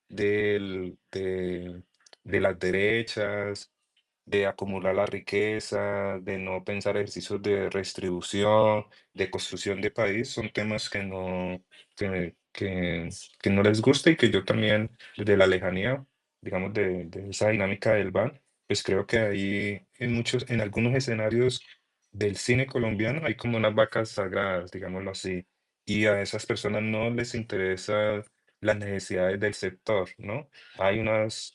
de las derechas, de acumular la riqueza, de no pensar ejercicios de redistribución, de construcción de país, son temas que no les gusta y que yo también, desde la lejanía, digamos, de esa dinámica del ban, pues creo que ahí en algunos escenarios del cine colombiano hay como unas vacas sagradas, digámoslo así, y a esas personas no les interesa las necesidades del sector, ¿no? Hay unas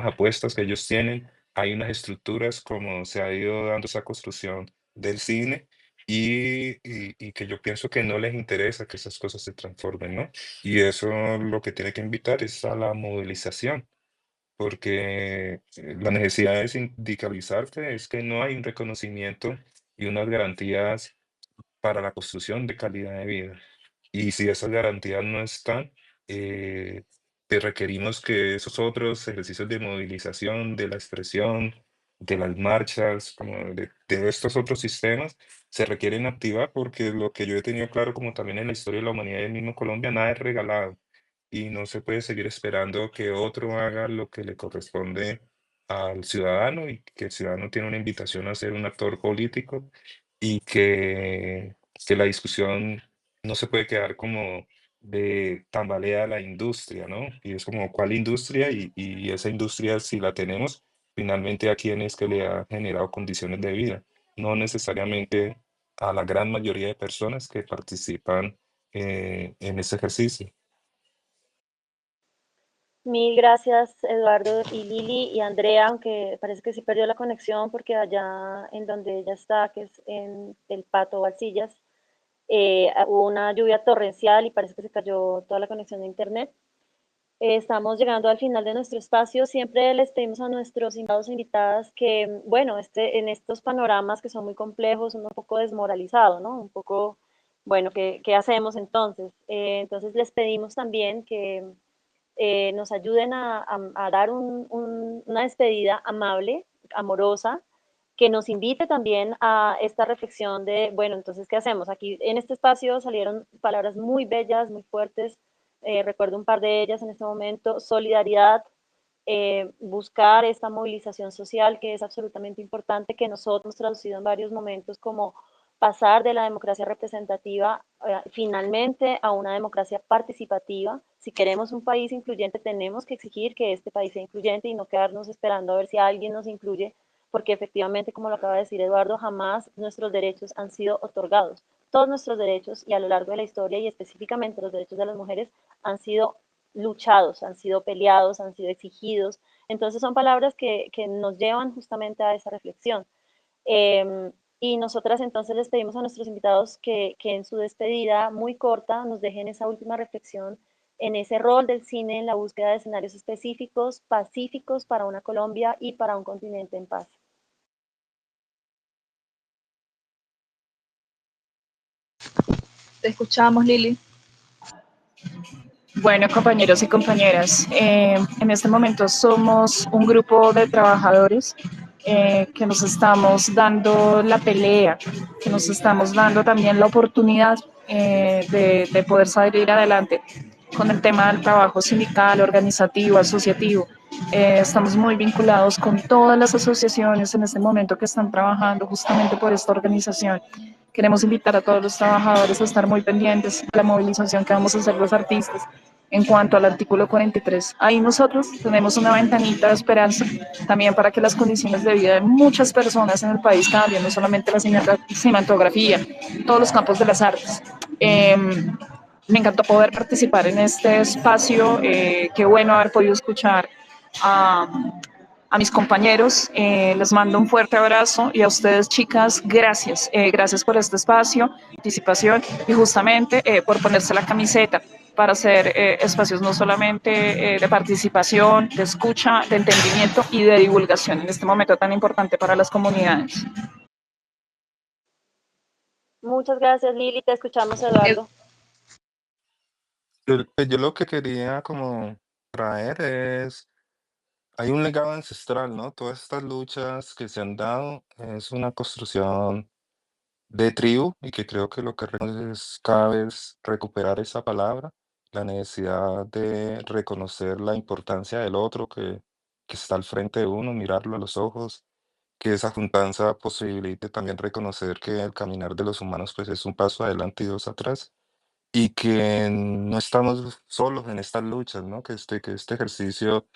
apuestas que ellos tienen, hay unas estructuras como se ha ido dando esa construcción del cine y que yo pienso que no les interesa que esas cosas se transformen, ¿no? Y eso lo que tiene que invitar es a la movilización, porque la necesidad de sindicalizarte es que no hay un reconocimiento y unas garantías para la construcción de calidad de vida. Y si esas garantías no están, eh, te requerimos que esos otros ejercicios de movilización, de la expresión, de las marchas, como de estos otros sistemas, se requieren activar porque lo que yo he tenido claro, como también en la historia de la humanidad y el mismo Colombia, nada es regalado y no se puede seguir esperando que otro haga lo que le corresponde al ciudadano y que el ciudadano tiene una invitación a ser un actor político y que la discusión no se puede quedar como de tambalea la industria, ¿no? Y es como, ¿cuál industria? Y esa industria, si la tenemos, finalmente a quién es que le ha generado condiciones de vida, no necesariamente a la gran mayoría de personas que participan en ese ejercicio. Mil gracias, Eduardo y Lili y Andrea, aunque parece que sí perdió la conexión porque allá en donde ella está, que es en el Pato Valsillas, hubo una lluvia torrencial y parece que se cayó toda la conexión de internet. Estamos llegando al final de nuestro espacio. Siempre les pedimos a nuestros invitados e invitadas que, bueno, en estos panoramas que son muy complejos, uno un poco desmoralizado, ¿no? Un poco, bueno, ¿qué hacemos entonces? Entonces les pedimos también que nos ayuden a dar una despedida amable, amorosa, que nos invite también a esta reflexión de, bueno, entonces, ¿qué hacemos? Aquí en este espacio salieron palabras muy bellas, muy fuertes, recuerdo un par de ellas en este momento: solidaridad, buscar esta movilización social que es absolutamente importante, que nosotros hemos traducido en varios momentos como pasar de la democracia representativa finalmente a una democracia participativa. Si queremos un país incluyente, tenemos que exigir que este país sea incluyente y no quedarnos esperando a ver si alguien nos incluye, porque efectivamente, como lo acaba de decir Eduardo, jamás nuestros derechos han sido otorgados. Todos nuestros derechos, y a lo largo de la historia, y específicamente los derechos de las mujeres, han sido luchados, han sido peleados, han sido exigidos. Entonces son palabras que nos llevan justamente a esa reflexión. Y nosotras entonces les pedimos a nuestros invitados que en su despedida muy corta nos dejen esa última reflexión en ese rol del cine en la búsqueda de escenarios específicos, pacíficos para una Colombia y para un continente en paz. Te escuchamos, Lili. Bueno, compañeros y compañeras, en este momento somos un grupo de trabajadores que nos estamos dando la pelea, que nos estamos dando también la oportunidad de poder salir adelante con el tema del trabajo sindical, organizativo, asociativo. Estamos muy vinculados con todas las asociaciones en este momento que están trabajando justamente por esta organización. Queremos invitar a todos los trabajadores a estar muy pendientes de la movilización que vamos a hacer los artistas en cuanto al artículo 43. Ahí nosotros tenemos una ventanita de esperanza también para que las condiciones de vida de muchas personas en el país cambien, no solamente la cinematografía, todos los campos de las artes. Me encantó poder participar en este espacio. Qué bueno haber podido escuchar a mis compañeros. Les mando un fuerte abrazo y a ustedes, chicas, gracias. Gracias por este espacio, participación y justamente por ponerse la camiseta para hacer espacios no solamente de participación, de escucha, de entendimiento y de divulgación en este momento tan importante para las comunidades. Muchas gracias, Lili. Te escuchamos, Eduardo. Yo lo que quería como traer es, hay un legado ancestral, ¿no? Todas estas luchas que se han dado es una construcción de tribu y que creo que lo que requerimos es cada vez recuperar esa palabra, la necesidad de reconocer la importancia del otro que está al frente de uno, mirarlo a los ojos, que esa juntanza posibilite también reconocer que el caminar de los humanos pues es un paso adelante y dos atrás y que no estamos solos en estas luchas, ¿no? Que este ejercicio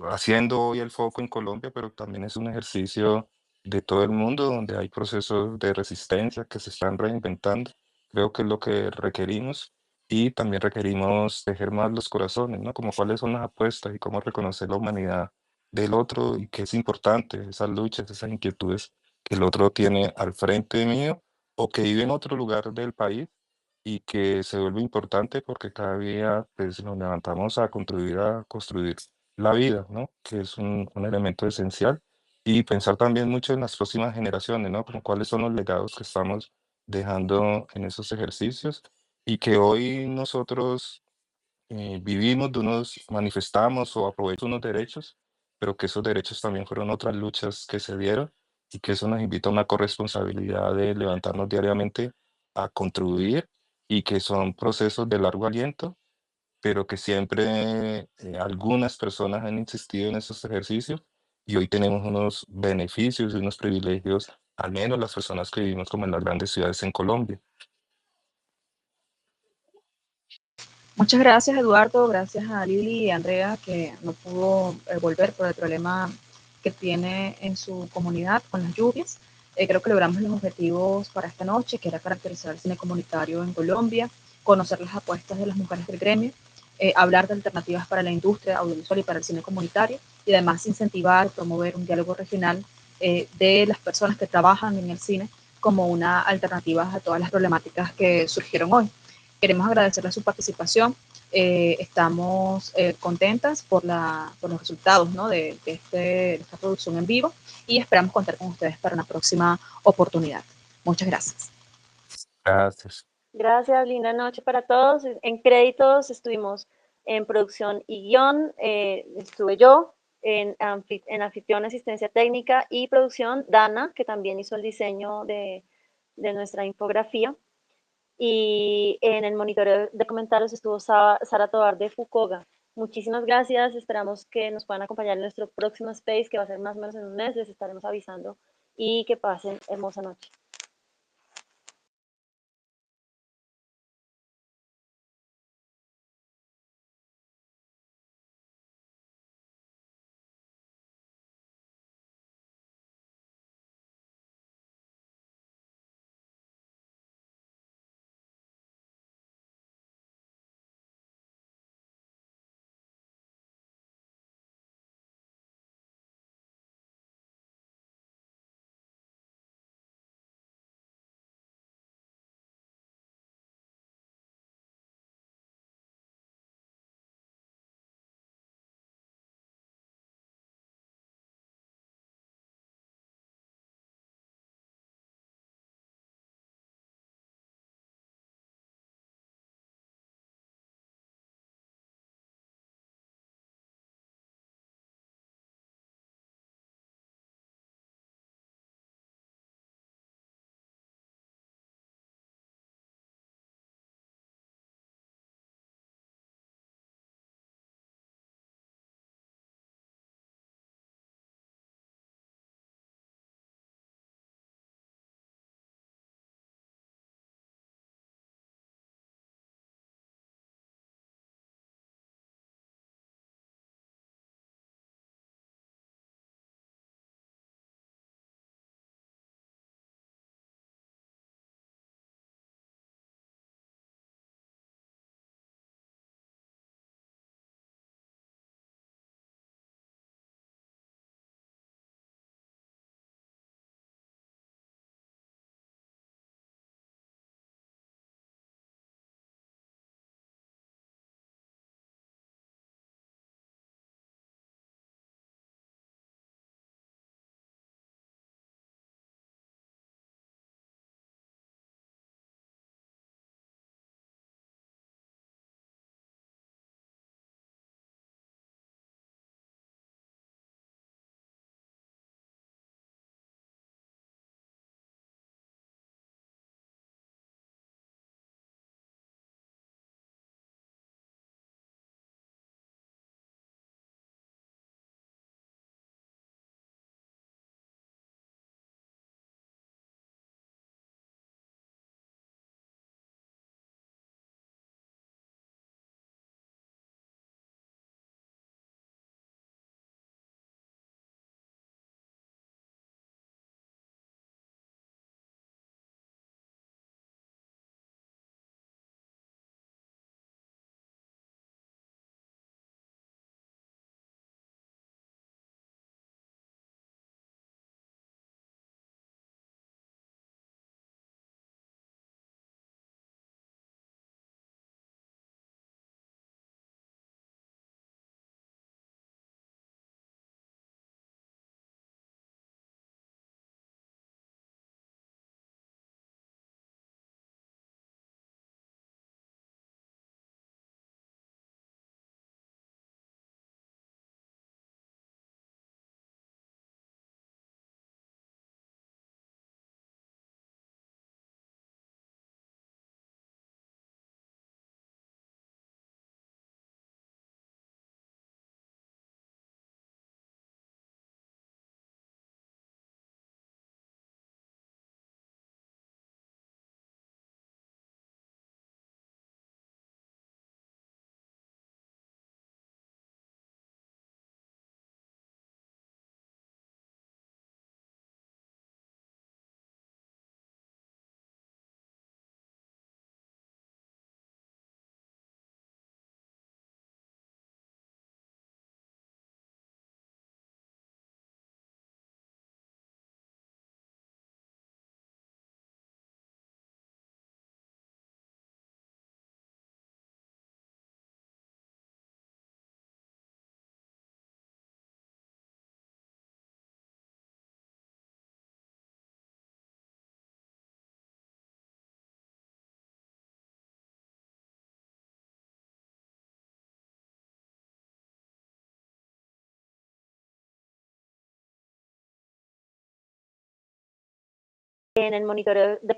haciendo hoy el foco en Colombia, pero también es un ejercicio de todo el mundo donde hay procesos de resistencia que se están reinventando. Creo que es lo que requerimos y también requerimos tejer más los corazones, ¿no? Como cuáles son las apuestas y cómo reconocer la humanidad del otro y que es importante, esas luchas, esas inquietudes que el otro tiene al frente mío o que vive en otro lugar del país y que se vuelve importante porque cada día pues, nos levantamos a construir la vida, ¿no? Que es un elemento esencial. Y pensar también mucho en las próximas generaciones, ¿no? Como cuáles son los legados que estamos dejando en esos ejercicios y que hoy nosotros vivimos de unos, manifestamos o aprovechamos unos derechos, pero que esos derechos también fueron otras luchas que se dieron y que eso nos invita a una corresponsabilidad de levantarnos diariamente a contribuir y que son procesos de largo aliento pero que siempre algunas personas han insistido en esos ejercicios y hoy tenemos unos beneficios y unos privilegios, al menos las personas que vivimos como en las grandes ciudades en Colombia. Muchas gracias, Eduardo. Gracias a Lili y a Andrea, que no pudo volver por el problema que tiene en su comunidad con las lluvias. Creo que logramos los objetivos para esta noche, que era caracterizar el cine comunitario en Colombia, conocer las apuestas de las mujeres del gremio, hablar de alternativas para la industria audiovisual y para el cine comunitario, y además incentivar, promover un diálogo regional de las personas que trabajan en el cine como una alternativa a todas las problemáticas que surgieron hoy. Queremos agradecerle su participación. Estamos contentas por los resultados, ¿no? De esta producción en vivo y esperamos contar con ustedes para una próxima oportunidad. Muchas gracias. Gracias. Gracias, linda noche para todos. En créditos estuvimos en producción y guión, estuve yo, en anfitrión, asistencia técnica y producción, Dana, que también hizo el diseño de nuestra infografía. Y en el monitoreo de comentarios estuvo Sara Tobar de Fucoga. Muchísimas gracias, esperamos que nos puedan acompañar en nuestro próximo space, que va a ser más o menos en un mes, les estaremos avisando y que pasen hermosa noche. en el monitoreo de